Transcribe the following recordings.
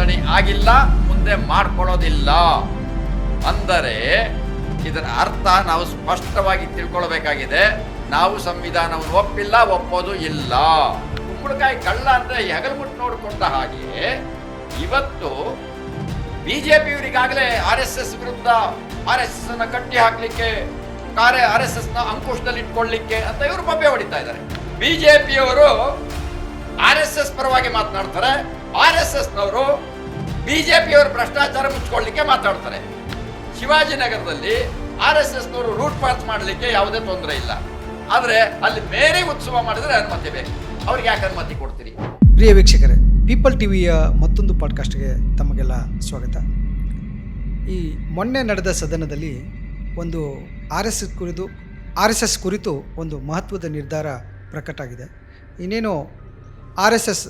ನೋಂದಣಿ ಆಗಿಲ್ಲ, ಮುಂದೆ ಮಾಡ್ಕೊಳ್ಳೋದಿಲ್ಲ. ಅಂದರೆ ಇದರ ಅರ್ಥ ನಾವು ಸ್ಪಷ್ಟವಾಗಿ ತಿಳ್ಕೊಳ್ಬೇಕಾಗಿದೆ. ನಾವು ಸಂವಿಧಾನವನ್ನು ಒಪ್ಪಿಲ್ಲ, ಒಪ್ಪೋದು ಇಲ್ಲ. ಕುಂಬಳಕಾಯಿ ಕಳ್ಳ ಅಂದ್ರೆ ಹೆಗಲ್ಮುಟ್ಟು ನೋಡಿಕೊಂಡ ಹಾಗೆ ಇವತ್ತು ಬಿಜೆಪಿಯವರಿಗಾಗಲೇ RSS ವಿರುದ್ಧ RSS ಅನ್ನ ಕಟ್ಟಿ ಹಾಕ್ಲಿಕ್ಕೆ, RSS ನ ಅಂಕುಶದಲ್ಲಿ ಇಟ್ಕೊಳ್ಳಿಕ್ಕೆ ಅಂತ ಇವರು ಬಬ್ಬೆ ಹೊಡಿತಾ ಇದ್ದಾರೆ. ಬಿಜೆಪಿಯವರು RSS ಪರವಾಗಿ ಮಾತನಾಡ್ತಾರೆ, RSS ನವರು ಬಿಜೆಪಿಯವರು ಭ್ರಷ್ಟಾಚಾರ ಮುಚ್ಚಿಕೊಳ್ಳಿಕ್ಕೆ ಮಾತಾಡ್ತಾರೆ. ಶಿವಾಜಿನಗರದಲ್ಲಿ RSS ನವರು ರೂಟ್ ಪಾಸ್ ಮಾಡಲಿಕ್ಕೆ ಯಾವುದೇ ತೊಂದರೆ ಇಲ್ಲ, ಆದರೆ ಅಲ್ಲಿ ಮೇರೆ ಉತ್ಸವ ಮಾಡಿದ್ರೆ ಅನುಮತಿ ಬೇಕು. ಅವ್ರಿಗೆ ಯಾಕೆ ಅನುಮತಿ ಕೊಡ್ತೀರಿ? ಪ್ರಿಯ ವೀಕ್ಷಕರೇ, ಪೀಪಲ್ ಟಿವಿಯ ಮತ್ತೊಂದು ಪಾಡ್ಕಾಸ್ಟ್ಗೆ ತಮಗೆಲ್ಲ ಸ್ವಾಗತ. ಈ ಮೊನ್ನೆ ನಡೆದ ಸದನದಲ್ಲಿ ಒಂದು RSS ಕುರಿತು ಒಂದು ಮಹತ್ವದ ನಿರ್ಧಾರ ಪ್ರಕಟ ಆಗಿದೆ. ಇನ್ನೇನು RSS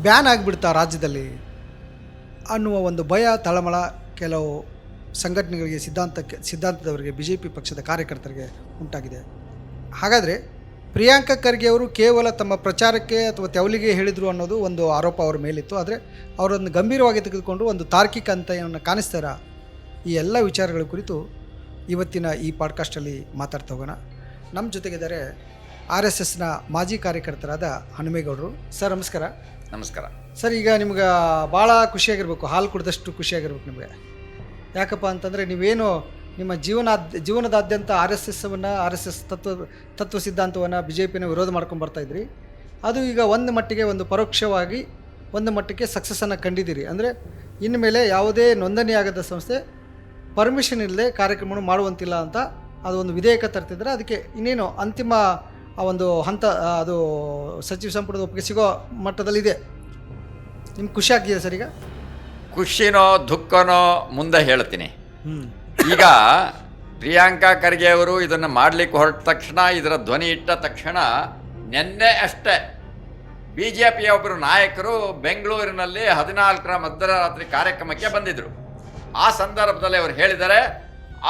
ಬ್ಯಾನ್ ಆಗಿಬಿಡ್ತಾ ರಾಜ್ಯದಲ್ಲಿ ಅನ್ನುವ ಒಂದು ಭಯ, ತಳಮಳ ಕೆಲವು ಸಂಘಟನೆಗಳಿಗೆ, ಸಿದ್ಧಾಂತದವರಿಗೆ, BJP ಪಕ್ಷದ ಕಾರ್ಯಕರ್ತರಿಗೆ ಉಂಟಾಗಿದೆ. ಹಾಗಾದರೆ ಪ್ರಿಯಾಂಕಾ ಖರ್ಗೆ ಅವರು ಕೇವಲ ತಮ್ಮ ಪ್ರಚಾರಕ್ಕೆ ಅಥವಾ ತೆವಲಿಗೆ ಹೇಳಿದರು ಅನ್ನೋದು ಒಂದು ಆರೋಪ ಅವರ ಮೇಲಿತ್ತು. ಆದರೆ ಅವರನ್ನು ಗಂಭೀರವಾಗಿ ತೆಗೆದುಕೊಂಡು ಒಂದು ತಾರ್ಕಿಕ ಅಂತ್ಯವನ್ನು ಕಾಣಿಸ್ತಾರ. ಈ ಎಲ್ಲ ವಿಚಾರಗಳ ಕುರಿತು ಇವತ್ತಿನ ಈ ಪಾಡ್ಕಾಸ್ಟಲ್ಲಿ ಮಾತಾಡ್ತಾ ಹೋಗೋಣ. ನಮ್ಮ ಜೊತೆಗಿದ್ದಾರೆ RSSನ ಮಾಜಿ ಕಾರ್ಯಕರ್ತರಾದ ಹನುಮೇಗೌಡರು. ಸರ್ ನಮಸ್ಕಾರ. ನಮಸ್ಕಾರ ಸರ್. ಈಗ ನಿಮ್ಗೆ ಭಾಳ ಖುಷಿಯಾಗಿರ್ಬೇಕು, ಹಾಲು ಕುಡಿದಷ್ಟು ಖುಷಿಯಾಗಿರ್ಬೇಕು ನಿಮಗೆ. ಯಾಕಪ್ಪ ಅಂತಂದರೆ ನೀವೇನು ನಿಮ್ಮ ಜೀವನದಾದ್ಯಂತ RSS ತತ್ವ ಸಿದ್ಧಾಂತವನ್ನು BJPನ ವಿರೋಧ ಮಾಡ್ಕೊಂಡು ಬರ್ತಾಯಿದ್ರಿ. ಅದು ಈಗ ಒಂದು ಮಟ್ಟಿಗೆ, ಒಂದು ಪರೋಕ್ಷವಾಗಿ ಒಂದು ಮಟ್ಟಕ್ಕೆ ಸಕ್ಸಸ್ಸನ್ನು ಕಂಡಿದ್ದೀರಿ. ಅಂದರೆ ಇನ್ನು ಮೇಲೆ ಯಾವುದೇ ನೋಂದಣಿಯಾಗದ ಸಂಸ್ಥೆ ಪರ್ಮಿಷನ್ ಇಲ್ಲದೆ ಕಾರ್ಯಕ್ರಮವನ್ನು ಮಾಡುವಂತಿಲ್ಲ ಅಂತ ಅದು ಒಂದು ವಿಧೇಯಕ ತರ್ತಿದ್ರೆ, ಅದಕ್ಕೆ ಇನ್ನೇನು ಅಂತಿಮ ಒಂದು ಹಂತ, ಅದು ಸಚಿವ ಸಂಪುಟದ ಒಪ್ಪಿಗೆ ಸಿಗೋ ಮಟ್ಟದಲ್ಲಿದೆ. ನಿಮ್ಗೆ ಖುಷಿ ಆಗ್ತಿದೆ ಸರ್? ಈಗ ಖುಷಿನೋ ದುಃಖನೋ ಮುಂದೆ ಹೇಳ್ತೀನಿ. ಈಗ ಪ್ರಿಯಾಂಕಾ ಖರ್ಗೆ ಅವರು ಇದನ್ನು ಮಾಡಲಿಕ್ಕೆ ಹೊರಟ ತಕ್ಷಣ, ಇದರ ಧ್ವನಿ ಇಟ್ಟ ತಕ್ಷಣ, ನಿನ್ನೆ ಅಷ್ಟೇ BJPಯ ಒಬ್ಬರು ನಾಯಕರು ಬೆಂಗಳೂರಿನಲ್ಲಿ 14ರ ಮಧ್ಯರಾತ್ರಿ ಕಾರ್ಯಕ್ರಮಕ್ಕೆ ಬಂದಿದ್ದರು. ಆ ಸಂದರ್ಭದಲ್ಲಿ ಅವರು ಹೇಳಿದ್ದಾರೆ,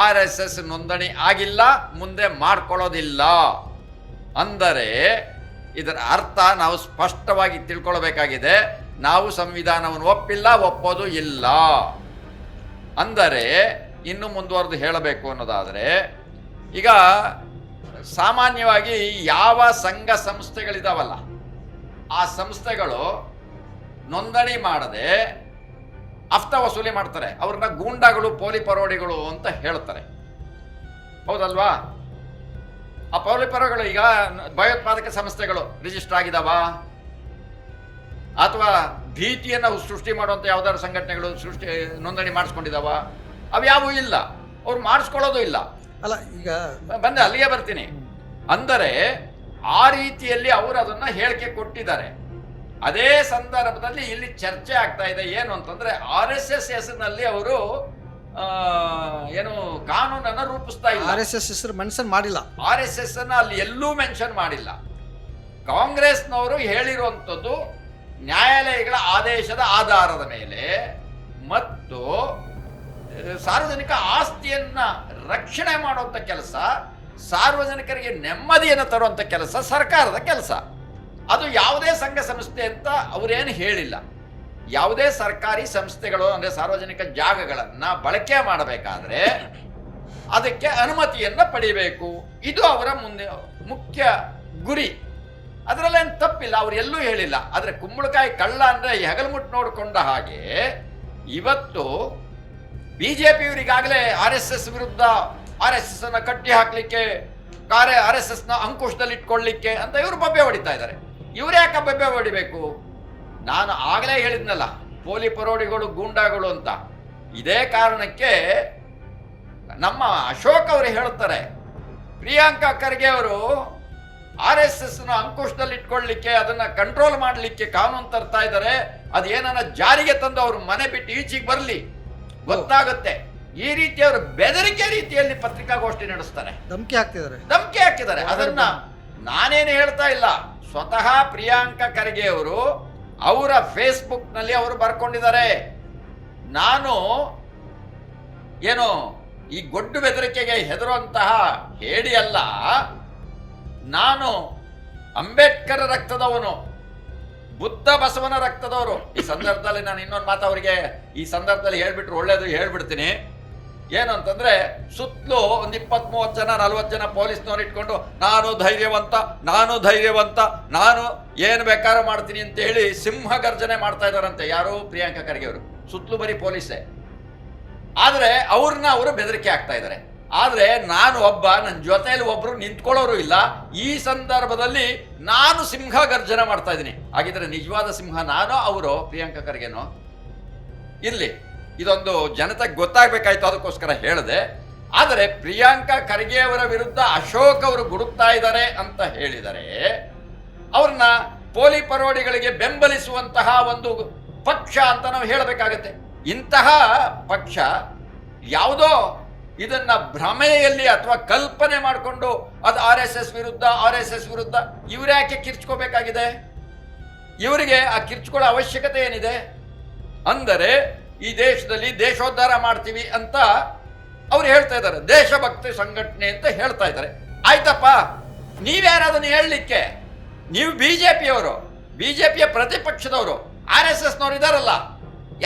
RSS ನೋಂದಣಿ ಆಗಿಲ್ಲ, ಮುಂದೆ ಮಾಡ್ಕೊಳ್ಳೋದಿಲ್ಲ. ಅಂದರೆ ಇದರ ಅರ್ಥ ನಾವು ಸ್ಪಷ್ಟವಾಗಿ ತಿಳ್ಕೊಳ್ಬೇಕಾಗಿದೆ. ನಾವು ಸಂವಿಧಾನವನ್ನು ಒಪ್ಪಿಲ್ಲ, ಒಪ್ಪೋದು ಇಲ್ಲ. ಅಂದರೆ ಇನ್ನು ಮುಂದುವರೆದು ಹೇಳಬೇಕು ಅನ್ನೋದಾದರೆ, ಈಗ ಸಾಮಾನ್ಯವಾಗಿ ಯಾವ ಸಂಘ ಸಂಸ್ಥೆಗಳಿದಾವಲ್ಲ, ಆ ಸಂಸ್ಥೆಗಳು ನೋಂದಣಿ ಮಾಡದೆ ಹಫ್ತಾ ವಸೂಲಿ ಮಾಡ್ತಾರೆ. ಅವ್ರನ್ನ ಗೂಂಡಾಗಳು, ಪೋಲಿ ಪರೋಡಿಗಳು ಅಂತ ಹೇಳ್ತಾರೆ, ಹೌದಲ್ವಾ? ಆ ಪೋಲಿ ಪರೋಗಳು ಈಗ ಭಯೋತ್ಪಾದಕ ಸಂಸ್ಥೆಗಳು ರಿಜಿಸ್ಟರ್ ಆಗಿದಾವ, ಅಥವಾ ಭೀತಿಯನ್ನು ಸೃಷ್ಟಿ ಮಾಡುವಂಥ ಯಾವ್ದಾದ್ರು ಸಂಘಟನೆಗಳು ನೋಂದಣಿ ಮಾಡಿಸ್ಕೊಂಡಿದಾವ? ಅವ್ಯಾವೂ ಇಲ್ಲ, ಅವ್ರು ಮಾಡಿಸ್ಕೊಳ್ಳೋದು ಇಲ್ಲ. ಅಲ್ಲ, ಈಗ ಬಂದೆ ಅಲ್ಲಿಗೆ ಬರ್ತೀನಿ. ಅಂದರೆ ಆ ರೀತಿಯಲ್ಲಿ ಅವರು ಅದನ್ನು ಹೇಳಿಕೆ ಕೊಟ್ಟಿದ್ದಾರೆ. ಅದೇ ಸಂದರ್ಭದಲ್ಲಿ ಇಲ್ಲಿ ಚರ್ಚೆ ಆಗ್ತಾ ಇದೆ. ಏನು ಅಂತಂದ್ರೆ, RSS ಹೆಸರಿನಲ್ಲಿ ಅವರು ಏನು ಕಾನೂನನ್ನು ರೂಪಿಸ್ತಾ ಇಲ್ಲ. RSS ಹೆಸರು ಮೆನ್ಷನ್ ಮಾಡಿಲ್ಲ. RSS ಅನ್ನ ಅಲ್ಲಿ ಎಲ್ಲೂ ಮೆನ್ಷನ್ ಮಾಡಿಲ್ಲ. ಕಾಂಗ್ರೆಸ್ನವರು ಹೇಳಿರುವಂಥದ್ದು ನ್ಯಾಯಾಲಯಗಳ ಆದೇಶದ ಆಧಾರದ ಮೇಲೆ ಮತ್ತು ಸಾರ್ವಜನಿಕ ಆಸ್ತಿಯನ್ನ ರಕ್ಷಣೆ ಮಾಡುವಂಥ ಕೆಲಸ, ಸಾರ್ವಜನಿಕರಿಗೆ ನೆಮ್ಮದಿಯನ್ನು ತರುವಂಥ ಕೆಲಸ ಸರ್ಕಾರದ ಕೆಲಸ. ಅದು ಯಾವುದೇ ಸಂಘ ಸಂಸ್ಥೆ ಅಂತ ಅವರೇನು ಹೇಳಿಲ್ಲ. ಯಾವುದೇ ಸರ್ಕಾರಿ ಸಂಸ್ಥೆಗಳು ಅಂದರೆ ಸಾರ್ವಜನಿಕ ಜಾಗಗಳನ್ನು ಬಳಕೆ ಮಾಡಬೇಕಾದ್ರೆ ಅದಕ್ಕೆ ಅನುಮತಿಯನ್ನು ಪಡಿಬೇಕು. ಇದು ಅವರ ಮುಂದೆ ಮುಖ್ಯ ಗುರಿ. ಅದರಲ್ಲೇನು ತಪ್ಪಿಲ್ಲ, ಅವ್ರು ಎಲ್ಲೂ ಹೇಳಿಲ್ಲ. ಆದರೆ ಕುಂಬಳಕಾಯಿ ಕಳ್ಳ ಅಂದರೆ ಹೆಗಲ್ಮುಟ್ಟು ನೋಡಿಕೊಂಡ ಹಾಗೆ ಇವತ್ತು ಬಿಜೆಪಿಯವರಿಗಾಗಲೇ RSS ವಿರುದ್ಧ RSS ಅನ್ನ ಕಟ್ಟಿ ಹಾಕ್ಲಿಕ್ಕೆ, RSS ನ ಅಂಕುಶದಲ್ಲಿ ಇಟ್ಕೊಳ್ಳಿಕ್ಕೆ ಅಂತ ಇವರು ಬಬ್ಬೆ ಹೊಡಿತಾ ಇದ್ದಾರೆ. ಇವ್ರು ಯಾಕೆ ಬಬ್ಬೆ ಹೊಡಿಬೇಕು? ನಾನು ಆಗಲೇ ಹೇಳಿದ್ನಲ್ಲ, ಪೋಲಿ ಪರೋಡಿಗಳು, ಗೂಂಡಾಗಳು ಅಂತ. ಇದೇ ಕಾರಣಕ್ಕೆ ನಮ್ಮ ಅಶೋಕ್ ಅವರು ಹೇಳುತ್ತಾರೆ, ಪ್ರಿಯಾಂಕಾ ಖರ್ಗೆ ಅವರು RSS ನ ಅಂಕುಶದಲ್ಲಿ ಇಟ್ಕೊಳ್ಳಿಕ್ಕೆ, ಅದನ್ನ ಕಂಟ್ರೋಲ್ ಮಾಡಲಿಕ್ಕೆ ಕಾನೂನು ತರ್ತಾ ಇದ್ದಾರೆ. ಅದೇನನ್ನ ಜಾರಿಗೆ ತಂದು ಅವರು ಮನೆ ಬಿಟ್ಟು ಈಚೆಗೆ ಬರಲಿ, ಗೊತ್ತಾಗುತ್ತೆ. ಈ ರೀತಿ ಅವರು ಬೆದರಿಕೆ ರೀತಿಯಲ್ಲಿ ಪತ್ರಿಕಾಗೋಷ್ಠಿ ನಡೆಸ್ತಾರೆ, ಧಮಕಿ ಹಾಕಿದ್ದಾರೆ. ಅದನ್ನ ನಾನೇನು ಹೇಳ್ತಾ ಇಲ್ಲ, ಸ್ವತಃ ಪ್ರಿಯಾಂಕಾ ಖರ್ಗೆ ಅವರು ಅವರ ಫೇಸ್ಬುಕ್ ನಲ್ಲಿ ಅವರು ಬರ್ಕೊಂಡಿದ್ದಾರೆ, ನಾನು ಏನು ಈ ಗೊಡ್ಡು ಬೆದರಿಕೆಗೆ ಹೆದರುವಂತಹ ಹೇಡಿ ಅಲ್ಲ, ನಾನು ಅಂಬೇಡ್ಕರ್ ರಕ್ತದವನು, ಬುದ್ಧ ಬಸವನ ರಕ್ತದವರು. ಈ ಸಂದರ್ಭದಲ್ಲಿ ನಾನು ಇನ್ನೊಂದು ಮಾತು ಅವರಿಗೆ ಈ ಸಂದರ್ಭದಲ್ಲಿ ಹೇಳ್ಬಿಟ್ರು ಒಳ್ಳೇದು ಹೇಳ್ಬಿಡ್ತೀನಿ. ಏನು ಅಂತಂದ್ರೆ, ಸುತ್ತಲೂ ಒಂದು 20-30 ಜನ 40 ಜನ ಪೊಲೀಸ್ನವ್ರು ಇಟ್ಕೊಂಡು ನಾನು ಧೈರ್ಯವಂತ, ನಾನು ಏನು ಬೇಕಾದ್ರೂ ಮಾಡ್ತೀನಿ ಅಂತ ಹೇಳಿ ಸಿಂಹ ಗರ್ಜನೆ ಮಾಡ್ತಾ ಇದಾರಂತೆ. ಯಾರು? ಪ್ರಿಯಾಂಕಾ ಖರ್ಗೆ ಅವರು. ಸುತ್ತಲೂ ಬರೀ ಪೊಲೀಸೇ. ಆದ್ರೆ ಅವರು ಬೆದರಿಕೆ ಆಗ್ತಾ ಇದ್ದಾರೆ. ಆದ್ರೆ ನಾನು ನನ್ನ ಜೊತೆಯಲ್ಲಿ ಒಬ್ರು ನಿಂತ್ಕೊಳ್ಳೋರು ಇಲ್ಲ. ಈ ಸಂದರ್ಭದಲ್ಲಿ ನಾನು ಸಿಂಹ ಗರ್ಜನೆ ಮಾಡ್ತಾ ಇದ್ದೀನಿ. ಹಾಗಿದ್ರೆ ನಿಜವಾದ ಸಿಂಹ ನಾನು, ಅವರು ಪ್ರಿಯಾಂಕಾ ಖರ್ಗೆನೋ? ಇರ್ಲಿ, ಇದೊಂದು ಜನತೆಗೆ ಗೊತ್ತಾಗ್ಬೇಕಾಯ್ತು, ಅದಕ್ಕೋಸ್ಕರ ಹೇಳಿದೆ. ಆದರೆ ಪ್ರಿಯಾಂಕಾ ಖರ್ಗೆ ಅವರ ವಿರುದ್ಧ ಅಶೋಕ್ ಅವರು ಗುಡುಕ್ತಾ ಇದ್ದಾರೆ ಅಂತ ಹೇಳಿದರೆ, ಅವ್ರನ್ನ ಪೋಲಿ ಪರೋಡಿಗಳಿಗೆ ಬೆಂಬಲಿಸುವಂತಹ ಒಂದು ಪಕ್ಷ ಅಂತ ನಾವು ಹೇಳಬೇಕಾಗತ್ತೆ. ಇಂತಹ ಪಕ್ಷ ಯಾವುದೋ ಇದನ್ನ ಭ್ರಮೆಯಲ್ಲಿ ಅಥವಾ ಕಲ್ಪನೆ ಮಾಡಿಕೊಂಡು ಅದು RSS ವಿರುದ್ಧ ಇವ್ರ್ಯಾಕೆ ಕಿರ್ಚ್ಕೋಬೇಕಾಗಿದೆ? ಇವರಿಗೆ ಆ ಕಿರ್ಚ್ಕೊಳ್ಳೋ ಅವಶ್ಯಕತೆ ಏನಿದೆ? ಅಂದರೆ ಈ ದೇಶದಲ್ಲಿ ದೇಶೋದ್ಧಾರ ಮಾಡ್ತೀವಿ ಅಂತ ಅವ್ರು ಹೇಳ್ತಾ ಇದ್ದಾರೆ, ದೇಶಭಕ್ತಿ ಸಂಘಟನೆ ಅಂತ ಹೇಳ್ತಾ ಇದ್ದಾರೆ. ಆಯ್ತಪ್ಪ, ನೀವ್ಯಾರದನ್ನು ಹೇಳಲಿಕ್ಕೆ? ನೀವು ಬಿಜೆಪಿಯ ಪ್ರತಿಪಕ್ಷದವರು, RSSನವ್ರು ಇದಾರಲ್ಲ,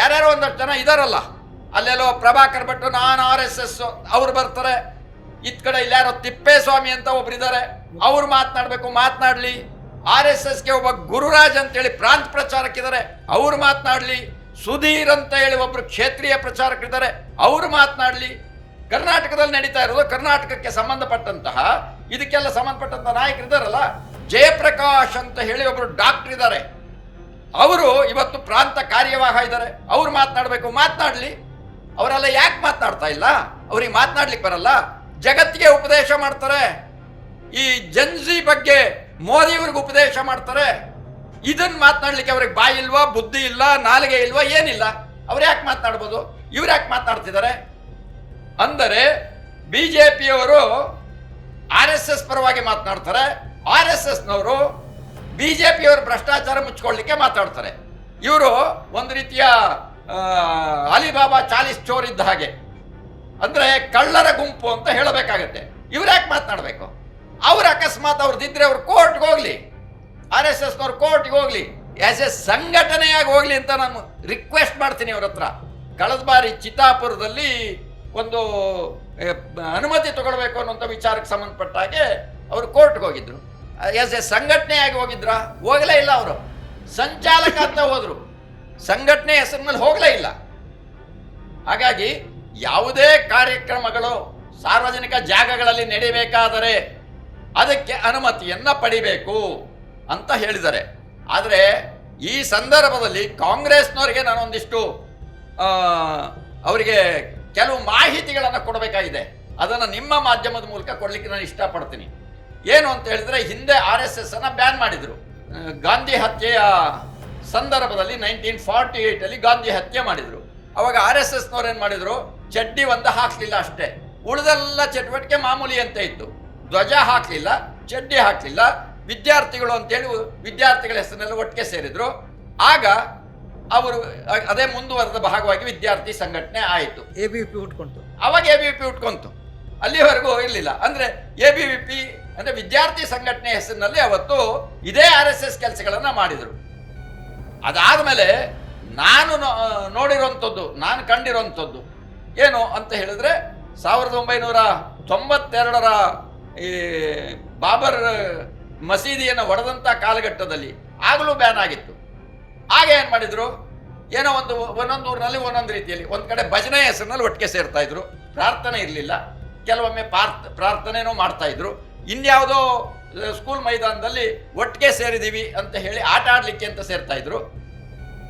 ಯಾರ್ಯಾರೋ ಒಂದಷ್ಟು ಜನ ಇದಾರಲ್ಲ. ಅಲ್ಲೆಲ್ಲೋ ಪ್ರಭಾಕರ್ ಭಟ್ ನಾನು RSS ಅವ್ರು ಬರ್ತಾರೆ. ಇತ್ ಕಡೆ ಇಲ್ಲಾರೋ ತಿಪ್ಪೇಸ್ವಾಮಿ ಅಂತ ಒಬ್ರಿದ್ದಾರೆ, ಅವ್ರು ಮಾತನಾಡ್ಲಿ. RSSಗೆ ಒಬ್ಬ ಗುರುರಾಜ್ ಅಂತೇಳಿ ಪ್ರಾಂತ ಪ್ರಚಾರಕ್ಕಿದ್ದಾರೆ, ಅವ್ರು ಮಾತನಾಡ್ಲಿ. ಸುಧೀರ್ ಅಂತ ಹೇಳಿ ಒಬ್ರು ಕ್ಷೇತ್ರೀಯ ಪ್ರಚಾರಕರಿದ್ದಾರೆ, ಅವ್ರು ಮಾತನಾಡ್ಲಿ. ಕರ್ನಾಟಕದಲ್ಲಿ ನಡೀತಾ ಇರೋದು, ಕರ್ನಾಟಕಕ್ಕೆ ಸಂಬಂಧಪಟ್ಟಂತಹ ಇದಕ್ಕೆಲ್ಲ ಸಂಬಂಧಪಟ್ಟಂತಹ ನಾಯಕರಿದ್ದಾರಲ್ಲ, ಜಯಪ್ರಕಾಶ್ ಅಂತ ಹೇಳಿ ಒಬ್ರು ಡಾಕ್ಟರ್ ಇದ್ದಾರೆ, ಅವರು ಇವತ್ತು ಪ್ರಾಂತ ಕಾರ್ಯವಾಹ ಇದ್ದಾರೆ, ಅವ್ರು ಮಾತನಾಡ್ಲಿ. ಅವರೆಲ್ಲ ಯಾಕೆ ಮಾತನಾಡ್ತಾ ಇಲ್ಲ? ಅವ್ರಿಗೆ ಮಾತನಾಡ್ಲಿಕ್ಕೆ ಬರಲ್ಲ? ಜಗತ್ತಿಗೆ ಉಪದೇಶ ಮಾಡ್ತಾರೆ. ಈ ಜನ್ಜಿ ಬಗ್ಗೆ ಮೋದಿಯವ್ರಿಗೆ ಉಪದೇಶ ಮಾಡ್ತಾರೆ. ಇದನ್ನ ಮಾತನಾಡ್ಲಿಕ್ಕೆ ಅವ್ರಿಗೆ ಬಾಯಿ ಇಲ್ವಾ, ಬುದ್ಧಿ ಇಲ್ಲ, ನಾಲಿಗೆ ಇಲ್ವಾ, ಏನಿಲ್ಲ? ಅವ್ರು ಯಾಕೆ ಮಾತನಾಡ್ಬೋದು? ಇವ್ರು ಯಾಕೆ ಮಾತನಾಡ್ತಿದ್ದಾರೆ? ಅಂದರೆ ಬಿಜೆಪಿಯವರು RSS ಪರವಾಗಿ ಮಾತನಾಡ್ತಾರೆ, RSSನವರು ಬಿಜೆಪಿಯವರು ಭ್ರಷ್ಟಾಚಾರ ಮುಚ್ಕೊಳ್ಳಿಕ್ಕೆ ಮಾತಾಡ್ತಾರೆ. ಇವರು ಒಂದು ರೀತಿಯ ಅಲಿಬಾಬಾ 40 ಚೋರ್ ಇದ್ದ ಹಾಗೆ, ಅಂದ್ರೆ ಕಳ್ಳರ ಗುಂಪು ಅಂತ ಹೇಳಬೇಕಾಗತ್ತೆ. ಇವ್ರು ಯಾಕೆ ಮಾತನಾಡಬೇಕು? ಅವ್ರು ಅಕಸ್ಮಾತ್ ಅವ್ರದ್ದಿದ್ರೆ ಅವ್ರು ಕೋರ್ಟ್ಗೆ ಹೋಗ್ಲಿ, RSSನವ್ರು ಕೋರ್ಟ್ಗೆ ಹೋಗ್ಲಿ, ಆಸ್ ಎ ಸಂಘಟನೆಯಾಗಿ ಹೋಗ್ಲಿ ಅಂತ ನಾನು ರಿಕ್ವೆಸ್ಟ್ ಮಾಡ್ತೀನಿ ಅವ್ರ ಹತ್ರ. ಕಳೆದ ಬಾರಿ ಚಿತ್ತಾಪುರದಲ್ಲಿ ಒಂದು ಅನುಮತಿ ತಗೊಳ್ಬೇಕು ಅನ್ನುವಂಥ ವಿಚಾರಕ್ಕೆ ಸಂಬಂಧಪಟ್ಟ ಹಾಗೆ ಅವರು ಕೋರ್ಟ್ಗೆ ಹೋಗಿದ್ರು. ಆಸ್ ಎ ಸಂಘಟನೆಯಾಗಿ ಹೋಗಿದ್ರಾ? ಹೋಗಲೇ ಇಲ್ಲ. ಅವರು ಸಂಚಾಲಕ ಅಂತ ಹೋದ್ರು, ಸಂಘಟನೆ ಹೆಸರಿನಲ್ಲಿ ಹೋಗಲೇ ಇಲ್ಲ. ಹಾಗಾಗಿ ಯಾವುದೇ ಕಾರ್ಯಕ್ರಮಗಳು ಸಾರ್ವಜನಿಕ ಜಾಗಗಳಲ್ಲಿ ನಡೀಬೇಕಾದರೆ ಅದಕ್ಕೆ ಅನುಮತಿಯನ್ನ ಪಡಿಬೇಕು ಅಂತ ಹೇಳಿದ್ದಾರೆ. ಆದರೆ ಈ ಸಂದರ್ಭದಲ್ಲಿ ಕಾಂಗ್ರೆಸ್ನವರಿಗೆ ನಾನೊಂದಿಷ್ಟು ಅವರಿಗೆ ಕೆಲವು ಮಾಹಿತಿಗಳನ್ನು ಕೊಡಬೇಕಾಗಿದೆ. ಅದನ್ನು ನಿಮ್ಮ ಮಾಧ್ಯಮದ ಮೂಲಕ ಕೊಡಲಿಕ್ಕೆ ನಾನು ಇಷ್ಟಪಡ್ತೀನಿ. ಏನು ಅಂತ ಹೇಳಿದ್ರೆ, ಹಿಂದೆ RSS ಅನ್ನ ಬ್ಯಾನ್ ಮಾಡಿದ್ರು. ಗಾಂಧಿ ಹತ್ಯೆಯ ಸಂದರ್ಭದಲ್ಲಿ 1948 ಗಾಂಧಿ ಹತ್ಯೆ ಮಾಡಿದ್ರು. ಅವಾಗ RSSನವ್ರು ಏನು ಮಾಡಿದ್ರು, ಚಡ್ಡಿ ಒಂದು ಹಾಕ್ಲಿಲ್ಲ ಅಷ್ಟೇ, ಉಳಿದೆಲ್ಲ ಚಟುವಟಿಕೆ ಮಾಮೂಲಿ ಅಂತ ಇತ್ತು. ಧ್ವಜ ಹಾಕ್ಲಿಲ್ಲ, ಚಡ್ಡಿ ಹಾಕ್ಲಿಲ್ಲ. ವಿದ್ಯಾರ್ಥಿಗಳು ಅಂತೇಳಿ ವಿದ್ಯಾರ್ಥಿಗಳ ಹೆಸರಿನಲ್ಲಿ ಒಟ್ಟಿಗೆ ಸೇರಿದ್ರು. ಆಗ ಅವರು ಅದೇ ಮುಂದುವರೆದ ಭಾಗವಾಗಿ ವಿದ್ಯಾರ್ಥಿ ಸಂಘಟನೆ ಆಯಿತು. ABVP ಹುಟ್ಕೊಂತು. ಅವಾಗ ABVP ಹುಟ್ಕೊಂತು, ಅಲ್ಲಿವರೆಗೂ ಇರಲಿಲ್ಲ. ಅಂದ್ರೆ ABVP ಅಂದ್ರೆ ವಿದ್ಯಾರ್ಥಿ ಸಂಘಟನೆ ಹೆಸರಿನಲ್ಲಿ ಅವತ್ತು ಇದೇ RSS ಕೆಲಸಗಳನ್ನ ಮಾಡಿದ್ರು. ಅದಾದ್ಮೇಲೆ ನಾನು ನೋಡಿರುವಂಥದ್ದು, ನಾನು ಕಂಡಿರುವಂಥದ್ದು ಏನು ಅಂತ ಹೇಳಿದ್ರೆ, 1992 ಈ ಬಾಬರ್ ಮಸೀದಿಯನ್ನು ಒಡೆದಂಥ ಕಾಲಘಟ್ಟದಲ್ಲಿ ಆಗಲೂ ಬ್ಯಾನ್ ಆಗಿತ್ತು. ಆಗ ಏನು ಮಾಡಿದ್ರು, ಏನೋ ಒಂದೊಂದು ಊರಿನಲ್ಲಿ ಒಂದೊಂದು ರೀತಿಯಲ್ಲಿ, ಒಂದು ಕಡೆ ಭಜನೆ ಹೆಸರಿನಲ್ಲಿ ಒಟ್ಟಿಗೆ ಸೇರ್ತಾ ಇದ್ರು, ಪ್ರಾರ್ಥನೆ ಇರಲಿಲ್ಲ. ಕೆಲವೊಮ್ಮೆ ಪ್ರಾರ್ಥನೆನೂ ಮಾಡ್ತಾ ಇದ್ರು. ಇನ್ಯಾವುದೋ ಸ್ಕೂಲ್ ಮೈದಾನದಲ್ಲಿ ಒಟ್ಟಿಗೆ ಸೇರಿದೀವಿ ಅಂತ ಹೇಳಿ ಆಟ ಆಡ್ಲಿಕ್ಕೆ ಅಂತ ಸೇರ್ತಾ ಇದ್ರು.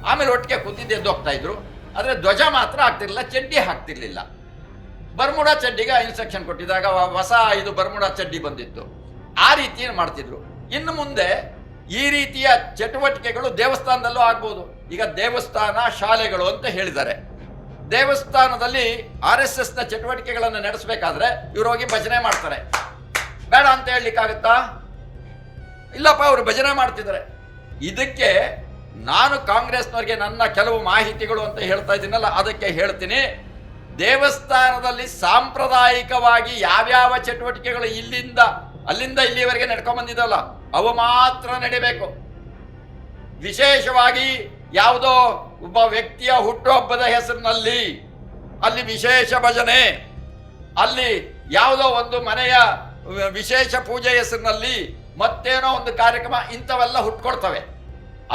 ಆಮೇಲೆ ಒಟ್ಟಿಗೆ ಕೂತಿದ್ದು ಎದ್ದು ಹೋಗ್ತಾ ಇದ್ರು. ಆದರೆ ಧ್ವಜ ಮಾತ್ರ ಆಗ್ತಿರ್ಲಿಲ್ಲ, ಚಡ್ಡಿ ಹಾಕ್ತಿರ್ಲಿಲ್ಲ. ಬರ್ಮುಡಾ ಚಡ್ಡಿಗೆ ಇನ್ಸ್ಟ್ರಕ್ಷನ್ ಕೊಟ್ಟಿದ್ದಾಗ ಹೊಸ ಇದು ಬರ್ಮುಡಾ ಚಡ್ಡಿ ಬಂದಿತ್ತು. ಆ ರೀತಿ ಮಾಡ್ತಿದ್ರು. ಇನ್ನು ಮುಂದೆ ಈ ರೀತಿಯ ಚಟುವಟಿಕೆಗಳು ದೇವಸ್ಥಾನದಲ್ಲೂ ಆಗ್ಬೋದು. ಈಗ ದೇವಸ್ಥಾನ, ಶಾಲೆಗಳು ಅಂತ ಹೇಳಿದ್ದಾರೆ. ದೇವಸ್ಥಾನದಲ್ಲಿ RSSನ ಚಟುವಟಿಕೆಗಳನ್ನು ನಡೆಸಬೇಕಾದ್ರೆ ಇವ್ರು ಹೋಗಿ ಭಜನೆ ಮಾಡ್ತಾರೆ. ಬೇಡ ಅಂತ ಹೇಳಲಿಕ್ಕಾಗತ್ತಾ? ಇಲ್ಲಪ್ಪ, ಅವರು ಭಜನೆ ಮಾಡ್ತಿದ್ದಾರೆ. ಇದಕ್ಕೆ ನಾನು ಕಾಂಗ್ರೆಸ್ನವ್ರಿಗೆ ನನ್ನ ಕೆಲವು ಮಾಹಿತಿಗಳು ಅಂತ ಹೇಳ್ತಾ ಇದ್ದೀನಲ್ಲ, ಅದಕ್ಕೆ ಹೇಳ್ತೀನಿ. ದೇವಸ್ಥಾನದಲ್ಲಿ ಸಾಂಪ್ರದಾಯಿಕವಾಗಿ ಯಾವ್ಯಾವ ಚಟುವಟಿಕೆಗಳು ಅಲ್ಲಿಂದ ಇಲ್ಲಿವರೆಗೆ ನಡ್ಕೊಂಡ್ ಬಂದಿದ್ದಲ್ಲ, ಅವು ಮಾತ್ರ ನಡಿಬೇಕು. ವಿಶೇಷವಾಗಿ ಯಾವುದೋ ಒಬ್ಬ ವ್ಯಕ್ತಿಯ ಹುಟ್ಟುಹಬ್ಬದ ಹೆಸರಿನಲ್ಲಿ ಅಲ್ಲಿ ವಿಶೇಷ ಭಜನೆ, ಅಲ್ಲಿ ಯಾವುದೋ ಒಂದು ಮನೆಯ ವಿಶೇಷ ಪೂಜೆ ಹೆಸರಿನಲ್ಲಿ ಮತ್ತೇನೋ ಒಂದು ಕಾರ್ಯಕ್ರಮ, ಇಂಥವೆಲ್ಲ ಹುಟ್ಕೊಳ್ತವೆ.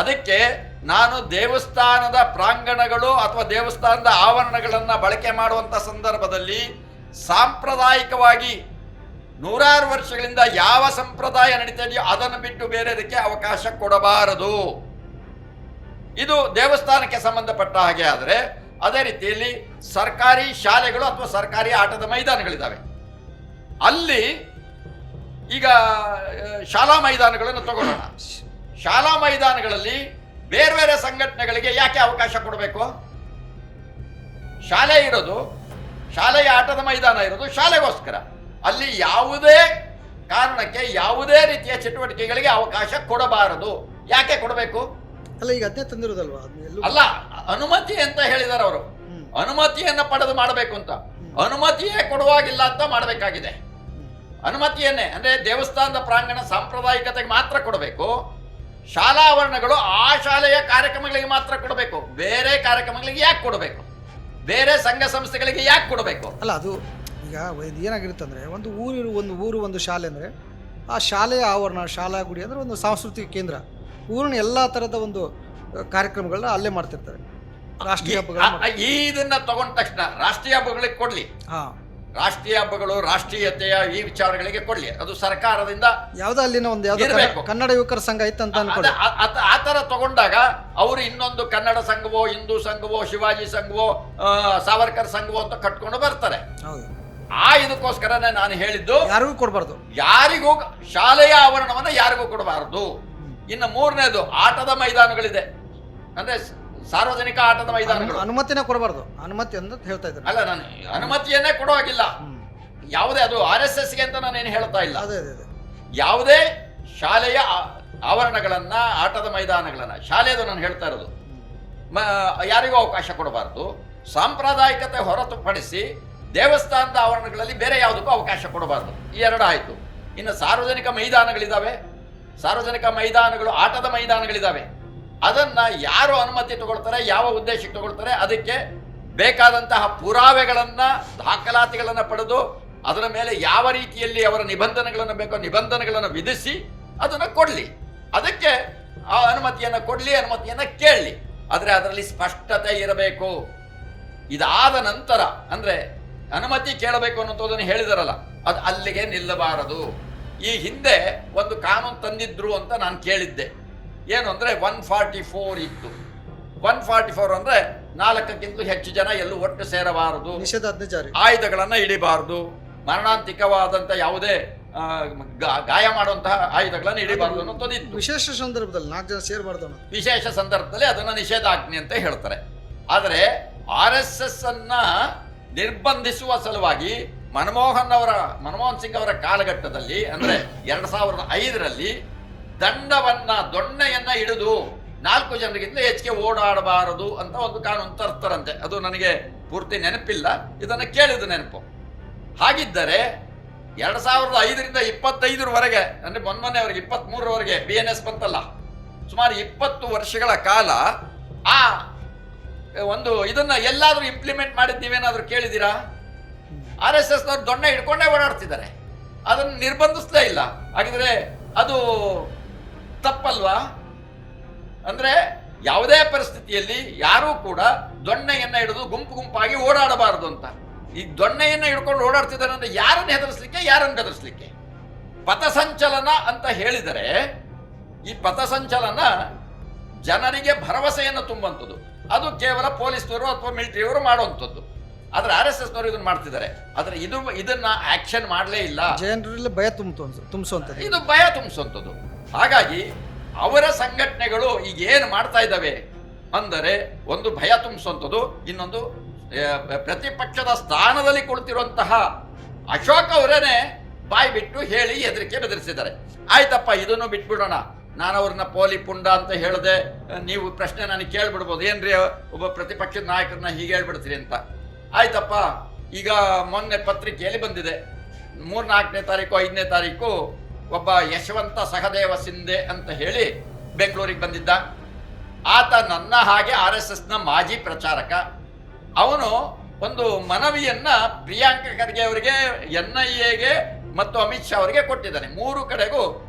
ಅದಕ್ಕೆ ನಾನು ದೇವಸ್ಥಾನದ ಪ್ರಾಂಗಣಗಳು ಅಥವಾ ದೇವಸ್ಥಾನದ ಆವರಣಗಳನ್ನು ಬಳಕೆ ಮಾಡುವಂಥ ಸಂದರ್ಭದಲ್ಲಿ ಸಾಂಪ್ರದಾಯಿಕವಾಗಿ ನೂರಾರು ವರ್ಷಗಳಿಂದ ಯಾವ ಸಂಪ್ರದಾಯ ನಡೀತಾ ಇದೆಯೋ ಅದನ್ನು ಬಿಟ್ಟು ಬೇರೆದಕ್ಕೆ ಅವಕಾಶ ಕೊಡಬಾರದು. ಇದು ದೇವಸ್ಥಾನಕ್ಕೆ ಸಂಬಂಧಪಟ್ಟ ಹಾಗೆ. ಆದರೆ ಅದೇ ರೀತಿಯಲ್ಲಿ ಸರ್ಕಾರಿ ಶಾಲೆಗಳು ಅಥವಾ ಸರ್ಕಾರಿ ಆಟದ ಮೈದಾನಗಳಿದ್ದಾವೆ. ಅಲ್ಲಿ ಈಗ ಶಾಲಾ ಮೈದಾನಗಳನ್ನು ತಗೊಳ್ಳೋಣ. ಶಾಲಾ ಮೈದಾನಗಳಲ್ಲಿ ಬೇರೆ ಬೇರೆ ಸಂಘಟನೆಗಳಿಗೆ ಯಾಕೆ ಅವಕಾಶ ಕೊಡಬೇಕು? ಶಾಲೆ ಇರೋದು, ಶಾಲೆಯ ಆಟದ ಮೈದಾನ ಇರೋದು ಶಾಲೆಗೋಸ್ಕರ. ಅಲ್ಲಿ ಯಾವುದೇ ಕಾರಣಕ್ಕೆ ಯಾವುದೇ ರೀತಿಯ ಚಟುವಟಿಕೆಗಳಿಗೆ ಅವಕಾಶ ಕೊಡಬಾರದು. ಯಾಕೆ ಕೊಡಬೇಕು? ಅಲ್ಲ, ಈಗ ಅದೇ ತಂದಿರೋದಲ್ವಾ? ಅಲ್ಲ, ಅನುಮತಿ ಅಂತ ಹೇಳಿದಾರೆ ಅವರು. ಅನುಮತಿಯನ್ನ ಪಡೆದು ಮಾಡಬೇಕು ಅಂತ. ಅನುಮತಿಯೇ ಕೊಡುವಾಗಿಲ್ಲ ಅಂತ ಮಾಡಬೇಕಾಗಿದೆ. ಅನುಮತಿಯನ್ನೇ ಅಂದ್ರೆ ದೇವಸ್ಥಾನದ ಪ್ರಾಂಗಣ ಸಾಂಪ್ರದಾಯಿಕತೆಗೆ ಮಾತ್ರ ಕೊಡಬೇಕು. ಶಾಲಾ ಆವರಣಗಳು ಆ ಶಾಲೆಯ ಕಾರ್ಯಕ್ರಮಗಳಿಗೆ ಮಾತ್ರ ಕೊಡಬೇಕು. ಬೇರೆ ಕಾರ್ಯಕ್ರಮಗಳಿಗೆ ಯಾಕೆ ಕೊಡಬೇಕು? ಬೇರೆ ಸಂಘ ಸಂಸ್ಥೆಗಳಿಗೆ ಯಾಕೆ ಕೊಡಬೇಕು? ಅಲ್ಲ, ಅದು ಈಗ ಇದು ಏನಾಗಿರುತ್ತೆ ಅಂದರೆ, ಒಂದು ಊರು ಒಂದು ಶಾಲೆ ಅಂದರೆ ಆ ಶಾಲೆಯ ಆವರಣ, ಶಾಲಾ ಗುಡಿ ಅಂದರೆ ಒಂದು ಸಾಂಸ್ಕೃತಿಕ ಕೇಂದ್ರ. ಊರಿನ ಎಲ್ಲ ಥರದ ಒಂದು ಕಾರ್ಯಕ್ರಮಗಳನ್ನ ಅಲ್ಲೇ ಮಾಡ್ತಿರ್ತಾರೆ. ರಾಷ್ಟ್ರೀಯ ಹಬ್ಬಗಳು ಇದನ್ನ ತಗೊಂಡ ತಕ್ಷಣ ರಾಷ್ಟ್ರೀಯ ಹಬ್ಬಗಳಿಗೆ ಕೊಡ್ಲಿ. ರಾಷ್ಟ್ರೀಯ ಹಬ್ಬಗಳು, ರಾಷ್ಟ್ರೀಯತೆಯ ಈ ವಿಚಾರಗಳಿಗೆ ಕೊಡ್ಲಿ. ಅದು ಸರ್ಕಾರದಿಂದ ಯಾವ್ದೋ ಅಲ್ಲಿನ ಒಂದು ಯಾವ್ದು ಕನ್ನಡ ಯುವಕರ ಸಂಘ ಇತ್ತು ಅಂತ ಅನ್ಕೊಳ್ಳಿ. ಆ ತರ ತಗೊಂಡಾಗ ಅವರು ಇನ್ನೊಂದು ಕನ್ನಡ ಸಂಘವೋ, ಹಿಂದೂ ಸಂಘವೋ, ಶಿವಾಜಿ ಸಂಘವೋ, ಸಾವರ್ಕರ್ ಸಂಘವೋ ಅಂತ ಕಟ್ಕೊಂಡು ಬರ್ತಾರೆ. ಹೌದು. ಇದಕ್ಕೋಸ್ಕರನೇ ನಾನು ಹೇಳಿದ್ದು, ಯಾರಿಗೂ ಕೊಡಬಾರ್ದು. ಯಾರಿಗೂ ಶಾಲೆಯ ಆವರಣವನ್ನ ಯಾರಿಗೂ ಕೊಡಬಾರದು. ಇನ್ನು ಮೂರನೇದು ಆಟದ ಮೈದಾನಗಳಿದೆ, ಅಂದ್ರೆ ಸಾರ್ವಜನಿಕ ಆಟದ ಮೈದಾನಗಳು. ಅನುಮತಿನೇ ಕೊಡಬಾರ್ದು. ಅನುಮತಿ ಅಂತ ಹೇಳ್ತಾ ಇದ್ದಾರೆ. ಅಲ್ಲ, ನಾನು ಅನುಮತಿಯನ್ನೇ ಕೊಡುವಾಗಿಲ್ಲ. ಯಾವುದೇ ಅದು RSS ಗೆ ಅಂತ ನಾನೇನು ಹೇಳ್ತಾ ಇಲ್ಲ. ಯಾವುದೇ ಶಾಲೆಯ ಆವರಣಗಳನ್ನ, ಆಟದ ಮೈದಾನಗಳನ್ನ, ಶಾಲೆಯದು ನಾನು ಹೇಳ್ತಾ ಇರೋದು, ಯಾರಿಗೂ ಅವಕಾಶ ಕೊಡಬಾರದು. ಸಾಂಪ್ರದಾಯಿಕತೆ ಹೊರತುಪಡಿಸಿ ದೇವಸ್ಥಾನದ ಆವರಣಗಳಲ್ಲಿ ಬೇರೆ ಯಾವುದಕ್ಕೂ ಅವಕಾಶ ಕೊಡಬಾರದು. ಈ ಎರಡು ಆಯಿತು. ಇನ್ನು ಸಾರ್ವಜನಿಕ ಮೈದಾನಗಳಿದ್ದಾವೆ. ಸಾರ್ವಜನಿಕ ಮೈದಾನಗಳು, ಆಟದ ಮೈದಾನಗಳಿದ್ದಾವೆ. ಅದನ್ನ ಯಾರು ಅನುಮತಿ ತಗೊಳ್ತಾರೆ, ಯಾವ ಉದ್ದೇಶಕ್ಕೆ ತಗೊಳ್ತಾರೆ, ಅದಕ್ಕೆ ಬೇಕಾದಂತಹ ಪುರಾವೆಗಳನ್ನ, ದಾಖಲಾತಿಗಳನ್ನ ಪಡೆದು ಅದರ ಮೇಲೆ ಯಾವ ರೀತಿಯಲ್ಲಿ ಅವರ ನಿಬಂಧನೆಗಳನ್ನು ಬೇಕೋ ನಿಬಂಧನೆಗಳನ್ನು ವಿಧಿಸಿ ಅದನ್ನ ಕೊಡ್ಲಿ. ಅದಕ್ಕೆ ಆ ಅನುಮತಿಯನ್ನ ಕೊಡ್ಲಿ, ಅನುಮತಿಯನ್ನ ಕೇಳಲಿ. ಆದರೆ ಅದರಲ್ಲಿ ಸ್ಪಷ್ಟತೆ ಇರಬೇಕು. ಇದಾದ ನಂತರ ಅಂದ್ರೆ ಅನುಮತಿ ಕೇಳಬೇಕು ಅನ್ನೋದನ್ನು ಹೇಳಿದಾರಲ್ಲ, ಅದು ಅಲ್ಲಿಗೆ ನಿಲ್ಲಬಾರದು. ಈ ಹಿಂದೆ ಒಂದು ಕಾನೂನು ತಂದಿದ್ರು ಅಂತ ನಾನು ಕೇಳಿದ್ದೆ. ಏನು ಅಂದರೆ 144 ಇತ್ತು. 144 ಅಂದರೆ 4ಕ್ಕಿಂತ ಹೆಚ್ಚು ಜನ ಎಲ್ಲೂ ಒಟ್ಟು ಸೇರಬಾರದು, ನಿಷೇಧಾಜ್ಞೆ ಜಾರಿ, ಆಯುಧಗಳನ್ನು ಹಿಡಿಬಾರದು, ಮರಣಾಂತಿಕವಾದಂಥ ಯಾವುದೇ ಗಾಯ ಮಾಡುವಂತಹ ಆಯುಧಗಳನ್ನು ಹಿಡಿಬಾರದು ಅನ್ನೋದು ಇತ್ತು. ವಿಶೇಷ ಸಂದರ್ಭದಲ್ಲಿ 4 ಜನ ಸೇರಬಾರ್ದು. ವಿಶೇಷ ಸಂದರ್ಭದಲ್ಲಿ ಅದನ್ನು ನಿಷೇಧಾಜ್ಞೆ ಅಂತ ಹೇಳ್ತಾರೆ. ಆದರೆ RSS ಅನ್ನ ನಿರ್ಬಂಧಿಸುವ ಸಲುವಾಗಿ ಮನಮೋಹನ್ ಸಿಂಗ್ ಅವರ ಕಾಲಘಟ್ಟದಲ್ಲಿ ಅಂದ್ರೆ 2005ರಲ್ಲಿ ದೊಣ್ಣೆಯನ್ನ ಹಿಡಿದು 4 ಜನರಿಗಿಂತ ಹೆಚ್ಚಿಗೆ ಓಡಾಡಬಾರದು ಅಂತ ಒಂದು ಕಾನೂನು ತರ್ತಾರಂತೆ. ಅದು ನನಗೆ ಪೂರ್ತಿ ನೆನಪಿಲ್ಲ, ಇದನ್ನು ಕೇಳಿದ ನೆನಪು. ಹಾಗಿದ್ದರೆ 2005ರಿಂದ 25ರವರೆಗೆ ಅಂದ್ರೆ ಮೊನ್ನೆ ಅವರಿಗೆ 23ರವರೆಗೆ BNS ಬಂತಲ್ಲ, ಸುಮಾರು 20 ವರ್ಷಗಳ ಕಾಲ ಆ ಒಂದು ಇದನ್ನ ಎಲ್ಲಾದ್ರೂ ಇಂಪ್ಲಿಮೆಂಟ್ ಮಾಡಿದ್ ನೀವೇನಾದ್ರೂ ಕೇಳಿದ್ದೀರಾ? RSS ನವರು ದೊಣ್ಣೆ ಹಿಡ್ಕೊಂಡೇ ಓಡಾಡ್ತಿದ್ದಾರೆ, ಅದನ್ನು ನಿರ್ಬಂಧಿಸ್ಲೇ ಇಲ್ಲ. ಹಾಗಿದ್ರೆ ಅದು ತಪ್ಪಲ್ವಾ? ಅಂದ್ರೆ ಯಾವುದೇ ಪರಿಸ್ಥಿತಿಯಲ್ಲಿ ಯಾರೂ ಕೂಡ ದೊಣ್ಣೆಯನ್ನ ಹಿಡಿದು ಗುಂಪಾಗಿ ಓಡಾಡಬಾರದು ಅಂತ. ಈ ದೊಣ್ಣೆಯನ್ನ ಹಿಡ್ಕೊಂಡು ಓಡಾಡ್ತಿದ್ದಾರೆ ಅಂದ್ರೆ ಯಾರನ್ನು ಹೆದರಿಸ್ಲಿಕ್ಕೆ, ಯಾರನ್ನು ಬೆದರಿಸ್ಲಿಕ್ಕೆ? ಪಥಸಂಚಲನ ಅಂತ ಹೇಳಿದರೆ ಈ ಪಥಸಂಚಲನ ಜನರಿಗೆ ಭರವಸೆಯನ್ನು ತುಂಬುವಂಥದ್ದು. ಅದು ಕೇವಲ ಪೊಲೀಸ್ನವರು ಅಥವಾ ಮಿಲಿಟರಿಯವರು ಮಾಡುವಂಥದ್ದು. ಆದ್ರೆ RSS ನವರು ಇದನ್ನು ಮಾಡ್ತಿದ್ದಾರೆ. ಆದ್ರೆ ಇದನ್ನ ಆಕ್ಷನ್ ಮಾಡಲೇ ಇಲ್ಲ. ಜನರಲ್ಲಿ ಭಯ ತುಂಬಿಸುವಂಥದ್ದು, ಇದು ಭಯ ತುಂಬಿಸುವಂಥದ್ದು. ಹಾಗಾಗಿ ಅವರ ಸಂಘಟನೆಗಳು ಈಗ ಏನು ಮಾಡ್ತಾ ಇದ್ದಾವೆ ಅಂದರೆ, ಒಂದು ಭಯ ತುಂಬಿಸುವಂಥದ್ದು, ಇನ್ನೊಂದು ಪ್ರತಿಪಕ್ಷದ ಸ್ಥಾನದಲ್ಲಿ ಕುಳಿತಿರುವಂತಹ ಅಶೋಕ್ ಅವರೇನೆ ಬಾಯಿ ಬಿಟ್ಟು ಹೇಳಿ ಹೆದರಿಕೆ ಬೆದರಿಸಿದ್ದಾರೆ. ಆಯ್ತಪ್ಪ, ಇದನ್ನು ಬಿಟ್ಬಿಡೋಣ, ನಾನು ಅವ್ರನ್ನ ಪೋಲಿ ಪುಂಡ ಅಂತ ಹೇಳಿದೆ, ನೀವು ಪ್ರಶ್ನೆ ನನಗೆ ಕೇಳ್ಬಿಡ್ಬೋದು, ಏನ್ರಿ ಒಬ್ಬ ಪ್ರತಿಪಕ್ಷದ ನಾಯಕರನ್ನ ಹೀಗೆ ಹೇಳ್ಬಿಡ್ತೀರಿ ಅಂತ. ಆಯ್ತಪ್ಪ, ಈಗ ಮೊನ್ನೆ ಪತ್ರಿಕೆಯಲ್ಲಿ ಬಂದಿದೆ, 3, 4ನೇ ತಾರೀಕು 5ನೇ ತಾರೀಕು ಒಬ್ಬ ಯಶವಂತ ಸಹದೇವ ಸಿಂಧೆ ಅಂತ ಹೇಳಿ ಬೆಂಗಳೂರಿಗೆ ಬಂದಿದ್ದ. ಆತ ನನ್ನ ಹಾಗೆ RSSನ ಮಾಜಿ ಪ್ರಚಾರಕ. ಅವನು ಒಂದು ಮನವಿಯನ್ನ ಪ್ರಿಯಾಂಕ ಖರ್ಗೆ ಅವರಿಗೆ, NIAಗೆ ಮತ್ತು ಅಮಿತ್ ಶಾ ಅವರಿಗೆ ಕೊಟ್ಟಿದ್ದಾನೆ. 3 ಕಡೆಗೂ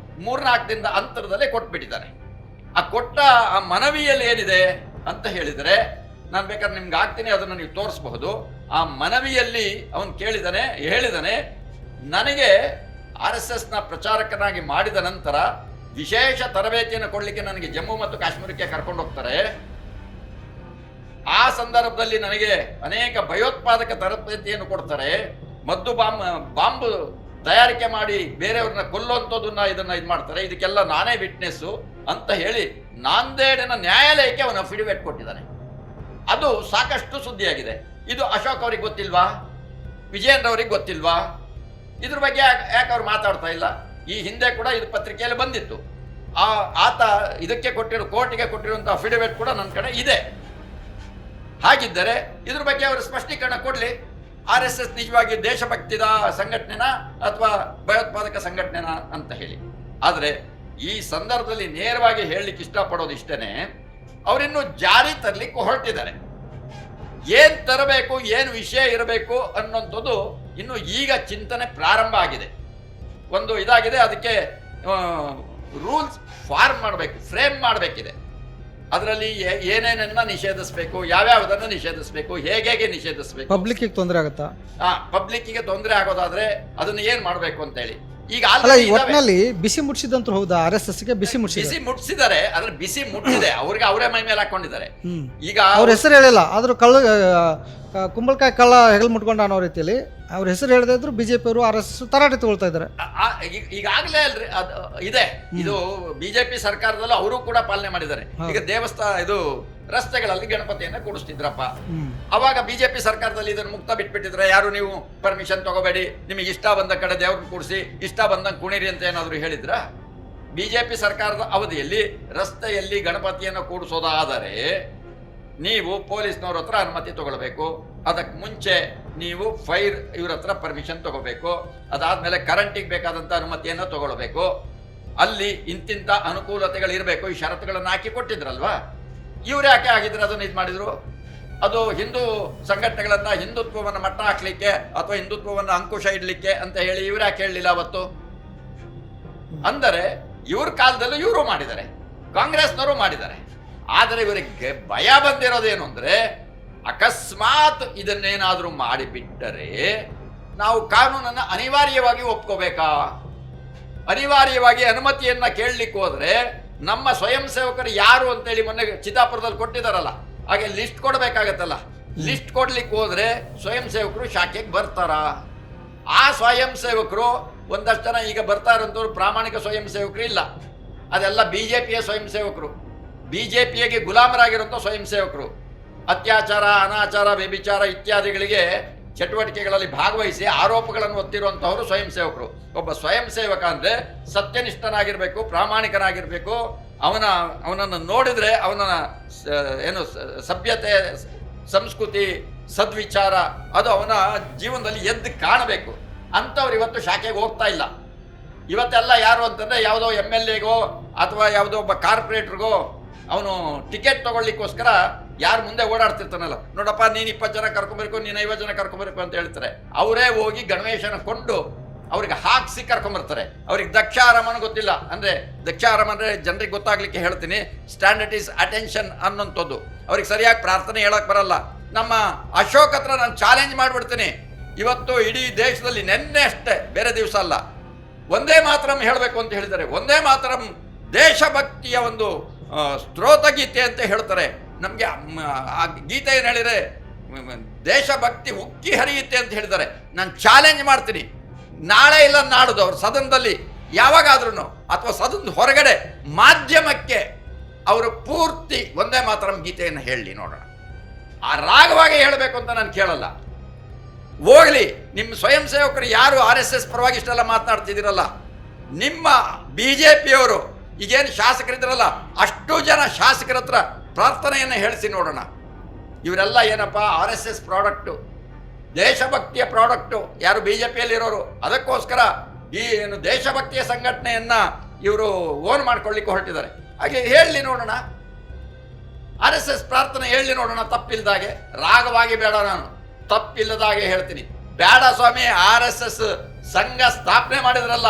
3-4 ದಿನದ ಅಂತರದಲ್ಲೇ ಕೊಟ್ಬಿಟ್ಟಿದ್ದಾನೆ. ಆ ಕೊಟ್ಟ ಆ ಮನವಿಯಲ್ಲಿ ಏನಿದೆ ಅಂತ ಹೇಳಿದರೆ, ನಾನು ಬೇಕಾದ್ರೆ ನಿಮ್ಗೆ ಆಗ್ತೀನಿ, ಅದನ್ನು ನೀವು ತೋರಿಸಬಹುದು. ಆ ಮನವಿಯಲ್ಲಿ ಅವನು ಹೇಳಿದಾನೆ, ನನಗೆ RSSನ ಪ್ರಚಾರಕನಾಗಿ ಮಾಡಿದ ನಂತರ ವಿಶೇಷ ತರಬೇತಿಯನ್ನು ಕೊಡಲಿಕ್ಕೆ ನನಗೆ ಜಮ್ಮು ಮತ್ತು ಕಾಶ್ಮೀರಕ್ಕೆ ಕರ್ಕೊಂಡು ಹೋಗ್ತಾರೆ. ಆ ಸಂದರ್ಭದಲ್ಲಿ ನನಗೆ ಅನೇಕ ಭಯೋತ್ಪಾದಕ ತರಬೇತಿಯನ್ನು ಕೊಡ್ತಾರೆ. ಮದ್ದು ಬಾಂಬ್ ತಯಾರಿಕೆ ಮಾಡಿ ಬೇರೆಯವ್ರನ್ನ ಕೊಲ್ಲುವಂಥದ್ದನ್ನ ಇದು ಮಾಡ್ತಾರೆ. ಇದಕ್ಕೆಲ್ಲ ನಾನೇ ವಿಟ್ನೆಸ್ಸು ಅಂತ ಹೇಳಿ ನಾಂದೇಡಿನ ನ್ಯಾಯಾಲಯಕ್ಕೆ ಅವನು ಅಫಿಡವಿಟ್ ಕೊಟ್ಟಿದ್ದಾನೆ. ಅದು ಸಾಕಷ್ಟು ಸುದ್ದಿಯಾಗಿದೆ. ಇದು ಅಶೋಕ್ ಅವ್ರಿಗೆ ಗೊತ್ತಿಲ್ವಾ? ವಿಜಯೇಂದ್ರ ಅವ್ರಿಗೆ ಗೊತ್ತಿಲ್ವಾ? ಇದ್ರ ಬಗ್ಗೆ ಯಾಕೆ ಅವ್ರು ಮಾತಾಡ್ತಾ ಇಲ್ಲ? ಈ ಹಿಂದೆ ಕೂಡ ಇದು ಪತ್ರಿಕೆಯಲ್ಲಿ ಬಂದಿತ್ತು. ಆತ ಇದಕ್ಕೆ ಕೋರ್ಟಿಗೆ ಕೊಟ್ಟಿರುವಂಥ ಅಫಿಡವಿಟ್ ಕೂಡ ನನ್ನ ಕಡೆ ಇದೆ. ಹಾಗಿದ್ದರೆ ಇದ್ರ ಬಗ್ಗೆ ಅವರು ಸ್ಪಷ್ಟೀಕರಣ ಕೊಡಲಿ. RSS ನಿಜವಾಗಿ ದೇಶಭಕ್ತಿದ ಸಂಘಟನೆನಾ ಅಥವಾ ಭಯೋತ್ಪಾದಕ ಸಂಘಟನೆನಾ ಅಂತ ಹೇಳಿ. ಆದರೆ ಈ ಸಂದರ್ಭದಲ್ಲಿ ನೇರವಾಗಿ ಹೇಳಲಿಕ್ಕೆ ಇಷ್ಟಪಡೋದು ಇಷ್ಟೇನೆ, ಅವರಿನ್ನೂ ಜಾರಿ ತರಲಿಕ್ಕೆ ಹೊರಟಿದ್ದಾರೆ. ಏನ್ ತರಬೇಕು, ಏನು ವಿಷಯ ಇರಬೇಕು ಅನ್ನೋಂಥದ್ದು ಇನ್ನು ಈಗ ಚಿಂತನೆ ಪ್ರಾರಂಭ ಆಗಿದೆ. ಒಂದು ಇದಾಗಿದೆ, ಅದಕ್ಕೆ ರೂಲ್ಸ್ ಫಾರ್ಮ್ ಮಾಡಬೇಕು, ಫ್ರೇಮ್ ಮಾಡಬೇಕಿದೆ. ಅದರಲ್ಲಿ ಏನೇನನ್ನ ನಿಷೇಧಿಸಬೇಕು, ಯಾವ್ಯಾವುದನ್ನು ನಿಷೇಧಿಸಬೇಕು, ಹೇಗೆ ನಿಷೇಧಿಸಬೇಕು. ಪಬ್ಲಿಕ್ಗೆ ತೊಂದರೆ ಆಗುತ್ತಾ? ಪಬ್ಲಿಕ್ಕಿಗೆ ತೊಂದರೆ ಆಗೋದಾದ್ರೆ ಅದನ್ನ ಏನ್ ಮಾಡಬೇಕು ಅಂತ ಹೇಳಿ ಈಗ ಒಟ್ಟಿನಲ್ಲಿ ಬಿಸಿ ಮುಟ್ಟಿಸಿದಂತೂ ಹೌದಾ? RSSಗೆ ಬಿಸಿ ಮುಟ್ಟಿಸಿದ್ದಾರೆ. ಅದ್ರ ಬಿಸಿ ಮುಟ್ಟಿದೆ, ಅವ್ರಿಗೆ ಅವರೇ ಮೈ ಮೇಲೆ ಹಾಕೊಂಡಿದ್ದಾರೆ. ಈಗ ಅವ್ರ ಹೆಸರು ಹೇಳಿಲ್ಲ, ಆದ್ರೂ ಕುಂಬಳಕಾಯಿ ಕಳ್ಳ ಹೆಗಲ್ ಮುಟ್ಕೊಂಡು ಅನ್ನೋ ರೀತಿಯಲ್ಲಿ ಅವ್ರ ಹೆಸರು ಹೇಳದೇ ಇದ್ರು BJP ಅವರು RSS ತರಾಟೆ ತಗೊಳ್ತಾ ಇದ್ದಾರೆ. ಈಗಾಗಲೇ ಅಲ್ರಿ ಇದೆ. ಇದು BJP ಸರ್ಕಾರದಲ್ಲೂ ಅವರು ಕೂಡ ಪಾಲನೆ ಮಾಡಿದ್ದಾರೆ. ಈಗ ಇದು ರಸ್ತೆಗಳಲ್ಲಿ ಗಣಪತಿಯನ್ನ ಕೂಡಿಸ್ತಿದ್ರಪ್ಪ. ಅವಾಗ BJP ಸರ್ಕಾರದಲ್ಲಿ ಇದನ್ನು ಮುಕ್ತ ಬಿಟ್ಬಿಟ್ಟಿದ್ರೆ, ಯಾರು ನೀವು ಪರ್ಮಿಷನ್ ತಗೋಬೇಡಿ, ನಿಮಗೆ ಇಷ್ಟ ಬಂದ ಕಡೆ ದೇವ್ರನ್ನ ಕೂಡಿಸಿ, ಇಷ್ಟ ಬಂದಂಗೆ ಕುಣಿರಿ ಅಂತ ಏನಾದ್ರು ಹೇಳಿದ್ರ? BJP ಸರ್ಕಾರದ ಅವಧಿಯಲ್ಲಿ ರಸ್ತೆಯಲ್ಲಿ ಗಣಪತಿಯನ್ನು ಕೂಡಿಸೋದಾದರೆ ನೀವು ಪೊಲೀಸ್ನವ್ರ ಹತ್ರ ಅನುಮತಿ ತಗೊಳ್ಬೇಕು. ಅದಕ್ಕೆ ಮುಂಚೆ ನೀವು ಇವ್ರ ಹತ್ರ ಪರ್ಮಿಷನ್ ತಗೋಬೇಕು. ಅದಾದ್ಮೇಲೆ ಕರೆಂಟಿಗೆ ಬೇಕಾದಂಥ ಅನುಮತಿಯನ್ನು ತಗೊಳ್ಬೇಕು. ಅಲ್ಲಿ ಇಂತಿಂಥ ಅನುಕೂಲತೆಗಳಿರಬೇಕು. ಈ ಷರತ್ತುಗಳನ್ನು ಹಾಕಿ ಕೊಟ್ಟಿದ್ರಲ್ವಾ? ಇವ್ರು ಯಾಕೆ ಆಗಿದ್ರೆ ಅದನ್ನು ಇದು ಮಾಡಿದ್ರು? ಅದು ಹಿಂದೂ ಸಂಘಟನೆಗಳನ್ನ ಹಿಂದುತ್ವವನ್ನು ಮಟ್ಟ ಹಾಕ್ಲಿಕ್ಕೆ ಅಥವಾ ಹಿಂದುತ್ವವನ್ನು ಅಂಕುಶ ಇಡ್ಲಿಕ್ಕೆ ಅಂತ ಹೇಳಿ ಇವ್ರು ಯಾಕೆ ಹೇಳಲಿಲ್ಲ ಅವತ್ತು? ಅಂದರೆ ಇವ್ರ ಕಾಲದಲ್ಲೂ ಇವರು ಮಾಡಿದ್ದಾರೆ, ಕಾಂಗ್ರೆಸ್ನವರು ಮಾಡಿದ್ದಾರೆ. ಆದರೆ ಇವರಿಗೆ ಭಯ ಬಂದಿರೋದೇನು ಅಂದ್ರೆ, ಅಕಸ್ಮಾತ್ ಇದನ್ನೇನಾದ್ರೂ ಮಾಡಿಬಿಟ್ಟರೆ ನಾವು ಕಾನೂನನ್ನು ಅನಿವಾರ್ಯವಾಗಿ ಒಪ್ಕೋಬೇಕಾ? ಅನಿವಾರ್ಯವಾಗಿ ಅನುಮತಿಯನ್ನ ಕೇಳಲಿಕ್ಕೆ ಹೋದ್ರೆ ನಮ್ಮ ಸ್ವಯಂ ಸೇವಕರು ಯಾರು ಅಂತೇಳಿ ಮೊನ್ನೆ ಚಿತ್ತಾಪುರದಲ್ಲಿ ಕೊಟ್ಟಿದಾರಲ್ಲ, ಹಾಗೆ ಲಿಸ್ಟ್ ಕೊಡಬೇಕಾಗತ್ತಲ್ಲ. ಲಿಸ್ಟ್ ಕೊಡ್ಲಿಕ್ಕೆ ಹೋದ್ರೆ ಸ್ವಯಂ ಸೇವಕರು ಶಾಖೆಗೆ ಬರ್ತಾರ? ಆ ಸ್ವಯಂ ಸೇವಕರು ಒಂದಷ್ಟು ಜನ ಈಗ ಬರ್ತಾ ಇರೋಂಥವ್ರು ಪ್ರಾಮಾಣಿಕ ಸ್ವಯಂ ಸೇವಕರು ಇಲ್ಲ. ಅದೆಲ್ಲ BJPಯ ಸ್ವಯಂ ಸೇವಕರು, BJPಗೆ ಗುಲಾಮರಾಗಿರುವಂಥ ಸ್ವಯಂ ಸೇವಕರು. ಅತ್ಯಾಚಾರ, ಅನಾಚಾರ, ವ್ಯಭಿಚಾರ ಇತ್ಯಾದಿಗಳಿಗೆ ಚಟುವಟಿಕೆಗಳಲ್ಲಿ ಭಾಗವಹಿಸಿ ಆರೋಪಗಳನ್ನು ಒತ್ತಿರುವಂತಹವರು ಸ್ವಯಂ ಸೇವಕರು. ಒಬ್ಬ ಸ್ವಯಂ ಸೇವಕ ಅಂದ್ರೆ ಸತ್ಯನಿಷ್ಠನಾಗಿರ್ಬೇಕು, ಪ್ರಾಮಾಣಿಕನಾಗಿರ್ಬೇಕು. ಅವನನ್ನು ನೋಡಿದ್ರೆ ಅವನ ಸಭ್ಯತೆ, ಸಂಸ್ಕೃತಿ, ಸದ್ವಿಚಾರ ಅದು ಅವನ ಜೀವನದಲ್ಲಿ ಎದ್ದು ಕಾಣಬೇಕು. ಅಂಥವ್ರು ಇವತ್ತು ಶಾಖೆಗೆ ಹೋಗ್ತಾ ಇಲ್ಲ. ಇವತ್ತೆಲ್ಲ ಯಾರು ಅಂತಂದ್ರೆ ಯಾವುದೋ MLAಗೋ ಅಥವಾ ಯಾವುದೋ ಒಬ್ಬ ಕಾರ್ಪೊರೇಟ್ರಿಗೋ ಅವನು ಟಿಕೆಟ್ ತಗೊಳ್ಳಿಕ್ಕೋಸ್ಕರ ಯಾರು ಮುಂದೆ ಓಡಾಡ್ತಿರ್ತಾನಲ್ಲ, ನೋಡಪ್ಪ ನೀನು 20 ಜನ ಕರ್ಕೊಂಬರ್ಬೇಕು, ನೀನು 50 ಜನ ಕರ್ಕೊಂಬರ್ಬೇಕು ಅಂತ ಹೇಳ್ತಾರೆ. ಅವರೇ ಹೋಗಿ ಗಣವೇಶನ ಕೊಂಡು ಅವ್ರಿಗೆ ಹಾಕ್ಸಿ ಕರ್ಕೊಂಬರ್ತಾರೆ. ಅವ್ರಿಗೆ ದಕ್ಷಾರಾಮನ ಗೊತ್ತಿಲ್ಲ. ಅಂದ್ರೆ ದಕ್ಷಾರಾಮ ಅಂದ್ರೆ ಜನರಿಗೆ ಗೊತ್ತಾಗ್ಲಿಕ್ಕೆ ಹೇಳ್ತೀನಿ, ಸ್ಟ್ಯಾಂಡರ್ಡ್ ಈಸ್ ಅಟೆನ್ಷನ್ ಅನ್ನೋಂಥದ್ದು. ಅವ್ರಿಗೆ ಸರಿಯಾಗಿ ಪ್ರಾರ್ಥನೆ ಹೇಳಕ್ ಬರಲ್ಲ. ನಮ್ಮ ಅಶೋಕ್ ಹತ್ರ ನಾನು ಚಾಲೆಂಜ್ ಮಾಡ್ಬಿಡ್ತೀನಿ, ಇವತ್ತು ಇಡೀ ದೇಶದಲ್ಲಿ ನೆನ್ನೆ ಅಷ್ಟೇ, ಬೇರೆ ದಿವಸ ಅಲ್ಲ, ಒಂದೇ ಮಾತರಂ ಹೇಳಬೇಕು ಅಂತ ಹೇಳಿದ್ದಾರೆ. ಒಂದೇ ಮಾತರಂ ದೇಶಭಕ್ತಿಯ ಒಂದು ಸ್ತೋತ್ರ ಗೀತೆ ಅಂತ ಹೇಳ್ತಾರೆ. ನಮಗೆ ಆ ಗೀತೆ ಏನು ಹೇಳಿದರೆ ದೇಶಭಕ್ತಿ ಉಕ್ಕಿ ಹರಿಯುತ್ತೆ ಅಂತ ಹೇಳಿದ್ದಾರೆ. ನಾನು ಚಾಲೆಂಜ್ ಮಾಡ್ತೀನಿ, ನಾಳೆ ಇಲ್ಲ ನಾಡುದು ಅವ್ರ ಸದನದಲ್ಲಿ ಯಾವಾಗಾದ್ರೂ ಅಥವಾ ಸದನದ ಹೊರಗಡೆ ಮಾಧ್ಯಮಕ್ಕೆ ಅವರು ಪೂರ್ತಿ ಒಂದೇ ಮಾತರಂ ಗೀತೆಯನ್ನು ಹೇಳಲಿ ನೋಡೋಣ. ಆ ರಾಗವಾಗಿ ಹೇಳಬೇಕು ಅಂತ ನಾನು ಕೇಳಲ್ಲ. ಹೋಗ್ಲಿ, ನಿಮ್ಮ ಸ್ವಯಂ ಸೇವಕರು ಯಾರು RSS ಪರವಾಗಿ ಇಷ್ಟೆಲ್ಲ ಮಾತನಾಡ್ತಿದ್ದೀರಲ್ಲ, ನಿಮ್ಮ BJPಯವರು ಈಗೇನು ಶಾಸಕರಿದ್ರಲ್ಲ ಅಷ್ಟು ಜನ ಶಾಸಕರ ಹತ್ರ ಪ್ರಾರ್ಥನೆಯನ್ನು ಹೇಳಿಸಿ ನೋಡೋಣ. ಇವರೆಲ್ಲ ಏನಪ್ಪ RSS ಪ್ರಾಡಕ್ಟು, ದೇಶಭಕ್ತಿಯ ಪ್ರಾಡಕ್ಟು. ಯಾರು BJPಯಲ್ಲಿರೋರು ಅದಕ್ಕೋಸ್ಕರ ಈ ಏನು ದೇಶಭಕ್ತಿಯ ಸಂಘಟನೆಯನ್ನ ಇವರು ಓನ್ ಮಾಡ್ಕೊಳ್ಳಿಕ್ಕೆ ಹೊರಟಿದ್ದಾರೆ. ಹಾಗೆ ಹೇಳಲಿ ನೋಡೋಣ. RSS ಪ್ರಾರ್ಥನೆ ಹೇಳಿ ನೋಡೋಣ, ತಪ್ಪಿಲ್ದಾಗೆ. ರಾಗವಾಗಿ ಬೇಡ, ನಾನು ತಪ್ಪಿಲ್ಲದಾಗೆ ಹೇಳ್ತೀನಿ. ಬೇಡ ಸ್ವಾಮಿ, RSS ಸಂಘ ಸ್ಥಾಪನೆ ಮಾಡಿದ್ರಲ್ಲ,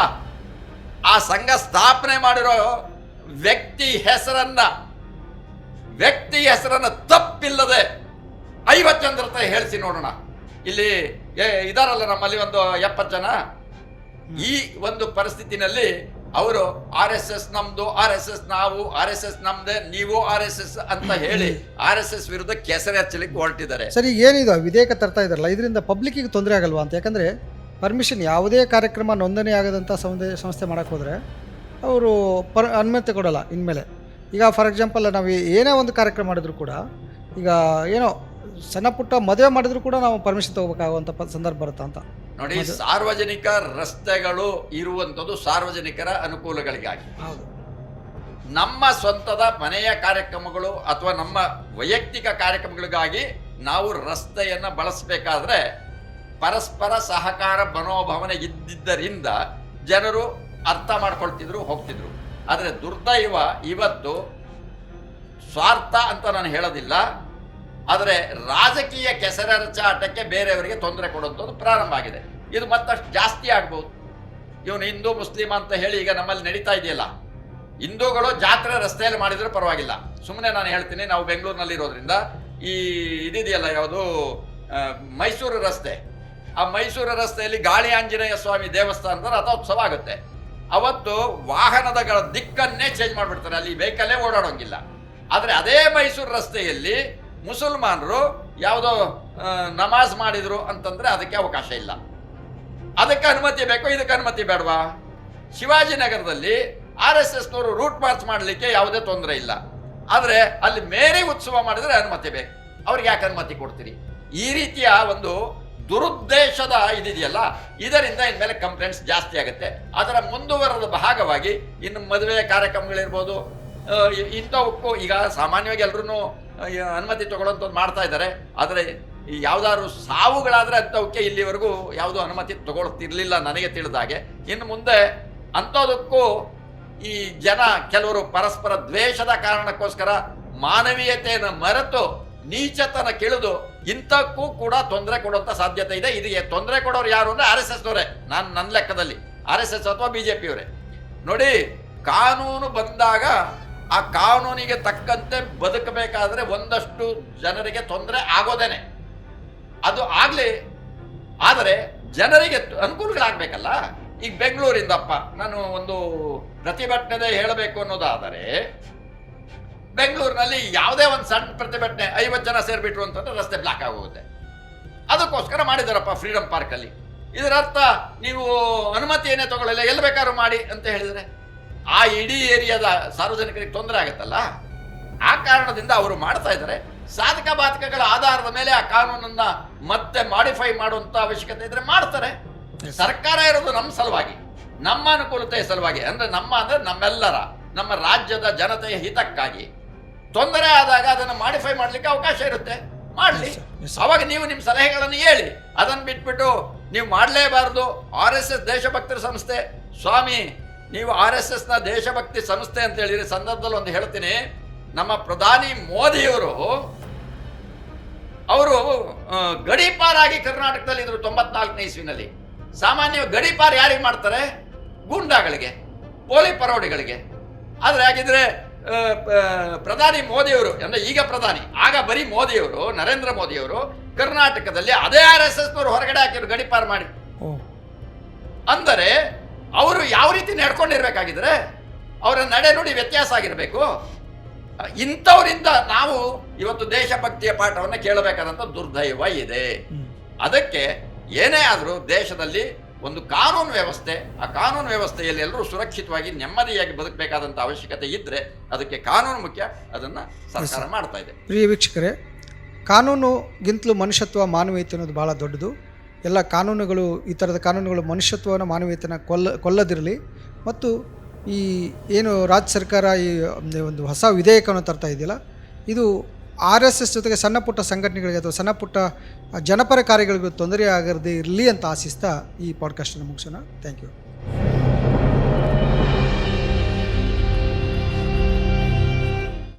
ಆ ಸಂಘ ಸ್ಥಾಪನೆ ಮಾಡಿರೋ ವ್ಯಕ್ತಿ ಹೆಸರನ್ನ ತಪ್ಪಿಲ್ಲದೆ 50 ಜನರ ಹತ್ರ ಹೇಳಿಸಿ ನೋಡೋಣ. ಇಲ್ಲಿ ಇದಾರಲ್ಲ ನಮ್ಮಲ್ಲಿ ಒಂದು 70 ಜನ. ಈ ಒಂದು ಪರಿಸ್ಥಿತಿನಲ್ಲಿ ಅವರು RSS ನಮ್ದು, RSS ನಾವು, RSS ನಮ್ದೆ, ನೀವು RSS ಅಂತ ಹೇಳಿ RSS ವಿರುದ್ಧ ಕೆಸರೆ ಹಚ್ಚಲಿಕ್ಕೆ ಹೊರಟಿದ್ದಾರೆ. ಸರಿ, ಏನಿದು ವಿಧೇಯಕ ತರ್ತಾ ಇದ್ದಾರಲ್ಲ, ಇದರಿಂದ ಪಬ್ಲಿಕ್ಕಿಗೆ ತೊಂದರೆ ಆಗಲ್ವಾ ಅಂತ? ಯಾಕಂದರೆ ಪರ್ಮಿಷನ್ ಯಾವುದೇ ಕಾರ್ಯಕ್ರಮ ನೋಂದಣಿ ಆಗದಂಥ ಸಂಸ್ಥೆ ಮಾಡೋಕ್ಕೆ ಹೋದರೆ ಅವರು ಅನುಮತಿ ಕೊಡೋಲ್ಲ ಇನ್ಮೇಲೆ. ಈಗ ಫಾರ್ ಎಕ್ಸಾಂಪಲ್ ನಾವು ಏನೇ ಒಂದು ಕಾರ್ಯಕ್ರಮ ಮಾಡಿದ್ರು ಕೂಡ, ಈಗ ಏನೋ ಸಣ್ಣ ಪುಟ್ಟ ಮದುವೆ ಮಾಡಿದ್ರು ಕೂಡ ನಾವು ಪರ್ಮಿಷನ್ ತೊಗೋಬೇಕಾಗುವಂಥ ಸಂದರ್ಭ ಬರುತ್ತಾ ಅಂತ ನೋಡಿ. ಸಾರ್ವಜನಿಕ ರಸ್ತೆಗಳು ಇರುವಂಥದ್ದು ಸಾರ್ವಜನಿಕರ ಅನುಕೂಲಗಳಿಗಾಗಿ. ಹೌದು. ನಮ್ಮ ಸ್ವಂತದ ಮನೆಯ ಕಾರ್ಯಕ್ರಮಗಳು ಅಥವಾ ನಮ್ಮ ವೈಯಕ್ತಿಕ ಕಾರ್ಯಕ್ರಮಗಳಿಗಾಗಿ ನಾವು ರಸ್ತೆಯನ್ನು ಬಳಸಬೇಕಾದ್ರೆ ಪರಸ್ಪರ ಸಹಕಾರ ಮನೋಭಾವನೆ ಇದ್ದಿದ್ದರಿಂದ ಜನರು ಅರ್ಥ ಮಾಡ್ಕೊಳ್ತಿದ್ರು, ಹೋಗ್ತಿದ್ರು. ಆದರೆ ದುರ್ದೈವ ಇವತ್ತು ಸ್ವಾರ್ಥ ಅಂತ ನಾನು ಹೇಳೋದಿಲ್ಲ, ಆದರೆ ರಾಜಕೀಯ ಕೆಸರಚಾಟಕ್ಕೆ ಬೇರೆಯವರಿಗೆ ತೊಂದರೆ ಕೊಡುವಂಥದ್ದು ಪ್ರಾರಂಭ ಆಗಿದೆ. ಇದು ಮತ್ತಷ್ಟು ಜಾಸ್ತಿ ಆಗ್ಬೋದು. ಇವನು ಹಿಂದೂ ಮುಸ್ಲಿಂ ಅಂತ ಹೇಳಿ ಈಗ ನಮ್ಮಲ್ಲಿ ನಡೀತಾ ಇದೆಯಲ್ಲ, ಹಿಂದೂಗಳು ಜಾತ್ರೆ ರಸ್ತೆಯಲ್ಲಿ ಮಾಡಿದ್ರೆ ಪರವಾಗಿಲ್ಲ. ಸುಮ್ಮನೆ ನಾನು ಹೇಳ್ತೀನಿ, ನಾವು ಬೆಂಗಳೂರಿನಲ್ಲಿ ಇರೋದ್ರಿಂದ ಈ ಇದಿದೆಯಲ್ಲ, ಯಾವುದು ಮೈಸೂರು ರಸ್ತೆ, ಆ ಮೈಸೂರು ರಸ್ತೆಯಲ್ಲಿ ಗಾಳಿ ಆಂಜನೇಯ ಸ್ವಾಮಿ ದೇವಸ್ಥಾನದ ರಥೋತ್ಸವ ಆಗುತ್ತೆ. ಅವತ್ತು ವಾಹನಗಳ ದಿಕ್ಕನ್ನೇ ಚೇಂಜ್ ಮಾಡಿಬಿಡ್ತಾರೆ, ಅಲ್ಲಿ ವೆಹಿಕಲ್ಲೇ ಓಡಾಡೋಂಗಿಲ್ಲ. ಆದರೆ ಅದೇ ಮೈಸೂರು ರಸ್ತೆಯಲ್ಲಿ ಮುಸಲ್ಮಾನರು ಯಾವುದೋ ನಮಾಜ್ ಮಾಡಿದ್ರು ಅಂತಂದ್ರೆ ಅದಕ್ಕೆ ಅವಕಾಶ ಇಲ್ಲ. ಅದಕ್ಕೆ ಅನುಮತಿ ಬೇಕು, ಇದಕ್ಕೆ ಅನುಮತಿ ಬೇಡವಾ? ಶಿವಾಜಿನಗರದಲ್ಲಿ RSSನವರು ರೂಟ್ ಮಾರ್ಚ್ ಮಾಡಲಿಕ್ಕೆ ಯಾವುದೇ ತೊಂದರೆ ಇಲ್ಲ, ಆದರೆ ಅಲ್ಲಿ ಮೇರಿ ಉತ್ಸವ ಮಾಡಿದ್ರೆ ಅನುಮತಿ ಬೇಕು. ಅವ್ರಿಗೆ ಯಾಕೆ ಅನುಮತಿ ಕೊಡ್ತೀರಿ? ಈ ರೀತಿಯ ಒಂದು ದುರುದ್ದೇಶದ ಇದಿದೆಯಲ್ಲ, ಇದರಿಂದ ಇನ್ಮೇಲೆ ಕಂಪ್ಲೇಂಟ್ಸ್ ಜಾಸ್ತಿ ಆಗುತ್ತೆ. ಅದರ ಮುಂದುವರೆದ ಭಾಗವಾಗಿ ಇನ್ನು ಮದುವೆ ಕಾರ್ಯಕ್ರಮಗಳಿರ್ಬೋದು, ಇಂಥವಕ್ಕೂ ಈಗ ಸಾಮಾನ್ಯವಾಗಿ ಎಲ್ಲರೂ ಅನುಮತಿ ತಗೊಳ್ಳೋಂಥದ್ದು ಮಾಡ್ತಾ ಇದ್ದಾರೆ. ಆದರೆ ಯಾವುದಾದ್ರು ಸಾವುಗಳಾದರೆ ಅಂಥವಕ್ಕೆ ಇಲ್ಲಿವರೆಗೂ ಯಾವುದೂ ಅನುಮತಿ ತಗೊಳ್ತಿರ್ಲಿಲ್ಲ ನನಗೆ ತಿಳಿದಾಗೆ. ಇನ್ನು ಮುಂದೆ ಅಂಥದಕ್ಕೂ ಈ ಜನ ಕೆಲವರು ಪರಸ್ಪರ ದ್ವೇಷದ ಕಾರಣಕ್ಕೋಸ್ಕರ ಮಾನವೀಯತೆಯನ್ನು ಮರೆತು ನೀಚತನ ಕೆಳೆದು ಇಂಥಕ್ಕೂ ಕೂಡ ತೊಂದರೆ ಕೊಡುವಂಥ ಸಾಧ್ಯತೆ ಇದೆ. ಇದಕ್ಕೆ ತೊಂದರೆ ಕೊಡೋರು ಯಾರು ಅಂದರೆ RSSನವರೇ, ನನ್ನ ಲೆಕ್ಕದಲ್ಲಿ RSS ಅಥವಾ BJPಯವರೇ. ನೋಡಿ, ಕಾನೂನು ಬಂದಾಗ ಆ ಕಾನೂನಿಗೆ ತಕ್ಕಂತೆ ಬದುಕಬೇಕಾದ್ರೆ ಒಂದಷ್ಟು ಜನರಿಗೆ ತೊಂದರೆ ಆಗೋದೇನೆ, ಅದು ಆಗಲಿ. ಆದರೆ ಜನರಿಗೆ ಅನುಕೂಲಗಳಾಗಬೇಕಲ್ಲ. ಈಗ ಬೆಂಗಳೂರಿಂದಪ್ಪ ನಾನು ಒಂದು ಪ್ರತಿಭಟನೆ ಹೇಳಬೇಕು ಅನ್ನೋದಾದರೆ, ಬೆಂಗಳೂರಿನಲ್ಲಿ ಯಾವುದೇ ಒಂದು ಸಣ್ಣ ಪ್ರತಿಭಟನೆ 50 ಜನ ಸೇರಿಬಿಟ್ರು ಅಂತಂದ್ರೆ ರಸ್ತೆ ಬ್ಲಾಕ್ ಆಗೋಗುತ್ತೆ. ಅದಕ್ಕೋಸ್ಕರ ಮಾಡಿದಾರಪ್ಪ ಫ್ರೀಡಮ್ ಪಾರ್ಕಲ್ಲಿ. ಇದರ ಅರ್ಥ ನೀವು ಅನುಮತಿ ಏನೇ ತಗೊಳ್ಳಿಲ್ಲ, ಎಲ್ಲಿ ಬೇಕಾದ್ರೂ ಮಾಡಿ ಅಂತ ಹೇಳಿದರೆ ಆ ಇಡೀ ಏರಿಯಾದ ಸಾರ್ವಜನಿಕರಿಗೆ ತೊಂದರೆ ಆಗುತ್ತಲ್ಲ. ಆ ಕಾರಣದಿಂದ ಅವರು ಮಾಡ್ತಾ ಇದ್ದಾರೆ. ಸಾಧಕ ಬಾಧಕಗಳ ಆಧಾರದ ಮೇಲೆ ಆ ಕಾನೂನನ್ನ ಮತ್ತೆ ಮಾಡಿಫೈ ಮಾಡುವಂತ ಅವಶ್ಯಕತೆ ಇದ್ರೆ ಮಾಡ್ತಾರೆ. ಸರ್ಕಾರ ಇರೋದು ನಮ್ಮ ಸಲುವಾಗಿ, ನಮ್ಮ ಅನುಕೂಲತೆಯ ಸಲುವಾಗಿ, ಅಂದ್ರೆ ನಮ್ಮೆಲ್ಲರ, ನಮ್ಮ ರಾಜ್ಯದ ಜನತೆಯ ಹಿತಕ್ಕಾಗಿ. ತೊಂದರೆ ಆದಾಗ ಅದನ್ನು ಮಾಡಿಫೈ ಮಾಡಲಿಕ್ಕೆ ಅವಕಾಶ ಇರುತ್ತೆ, ಮಾಡಲಿ. ಅವಾಗ ನೀವು ನಿಮ್ಮ ಸಲಹೆಗಳನ್ನು ಹೇಳಿ. ಅದನ್ನು ಬಿಟ್ಬಿಟ್ಟು ನೀವು ಮಾಡಲೇಬಾರದು. RSS ದೇಶಭಕ್ತರ ಸಂಸ್ಥೆ. ಸ್ವಾಮಿ, ನೀವು RSSನ ದೇಶಭಕ್ತಿ ಸಂಸ್ಥೆ ಅಂತ ಹೇಳಿದ್ರೆ ಸಂದರ್ಭದಲ್ಲಿ ಒಂದು ಹೇಳ್ತೀನಿ. ನಮ್ಮ ಪ್ರಧಾನಿ ಮೋದಿಯವರು ಅವರು ಗಡೀಪಾರಾಗಿ ಕರ್ನಾಟಕದಲ್ಲಿ ಇದ್ರು 94ನೇ ಇಸ್ವಿನಲ್ಲಿ. ಸಾಮಾನ್ಯ ಗಡೀಪಾರ್ ಯಾರಿಗೆ ಮಾಡ್ತಾರೆ? ಗೂಂಡಾಗಳಿಗೆ, ಪೋಲಿ ಪರೋಡಿಗಳಿಗೆ. ಆದರೆ ಹಾಗಿದ್ರೆ ಪ್ರಧಾನಿ ಮೋದಿಯವರು, ಅಂದ್ರೆ ಈಗ ಪ್ರಧಾನಿ, ಆಗ ಬರೀ ಮೋದಿಯವರು, ನರೇಂದ್ರ ಮೋದಿಯವರು ಕರ್ನಾಟಕದಲ್ಲಿ ಅದೇ RSSನವರು ಹೊರಗಡೆ ಹಾಕಿದ್ರು ಗಡೀಪಾರ್ ಮಾಡಿ. ಅಂದರೆ ಅವರು ಯಾವ ರೀತಿ ನಡ್ಕೊಂಡಿರ್ಬೇಕಾಗಿದ್ರೆ ಅವರ ನಡೆ ನುಡಿ ವ್ಯತ್ಯಾಸ ಆಗಿರಬೇಕು. ಇಂಥವರಿಂದ ನಾವು ಇವತ್ತು ದೇಶಭಕ್ತಿಯ ಪಾಠವನ್ನು ಕೇಳಬೇಕಾದಂಥ ದುರ್ದೈವ ಇದೆ. ಅದಕ್ಕೆ ಏನೇ ಆದರೂ ದೇಶದಲ್ಲಿ ಒಂದು ಕಾನೂನು ವ್ಯವಸ್ಥೆ, ಆ ಕಾನೂನು ವ್ಯವಸ್ಥೆಯಲ್ಲಿ ಎಲ್ಲರೂ ಸುರಕ್ಷಿತವಾಗಿ ನೆಮ್ಮದಿಯಾಗಿ ಬದುಕಬೇಕಾದಂಥ ಅವಶ್ಯಕತೆ ಇದ್ದರೆ ಅದಕ್ಕೆ ಕಾನೂನು ಮುಖ್ಯ. ಅದನ್ನು ಸರ್ಕಾರ ಮಾಡ್ತಾ ಇದೆ. ಪ್ರಿಯ ವೀಕ್ಷಕರೇ, ಕಾನೂನುಗಿಂತಲೂ ಮನುಷ್ಯತ್ವ, ಮಾನವೀಯತೆ ಅನ್ನೋದು ಭಾಳ ದೊಡ್ಡದು. ಎಲ್ಲ ಕಾನೂನುಗಳು, ಈ ಥರದ ಕಾನೂನುಗಳು ಮನುಷ್ಯತ್ವವನ್ನು, ಮಾನವೀಯತೆಯನ್ನು ಕೊಲ್ಲದಿರಲಿ. ಮತ್ತು ಈ ಏನು ರಾಜ್ಯ ಸರ್ಕಾರ ಈ ಒಂದು ಹೊಸ ವಿಧೇಯಕವನ್ನು ತರ್ತಾ ಇದೆಯಲ್ಲ, ಇದು RSS ಜೊತೆಗೆ ಸಣ್ಣ ಪುಟ್ಟ ಸಂಘಟನೆಗಳಿಗೆ ಅಥವಾ ಸಣ್ಣ ಪುಟ್ಟ ಜನಪರ ಕಾರ್ಯಗಳಿಗೂ ತೊಂದರೆ ಆಗದೇ ಇರಲಿ ಅಂತ ಆಶಿಸ್ತಾ ಈ ಪಾಡ್ಕಾಸ್ಟನ್ನು ಮುಗಿಸೋಣ. Thank you.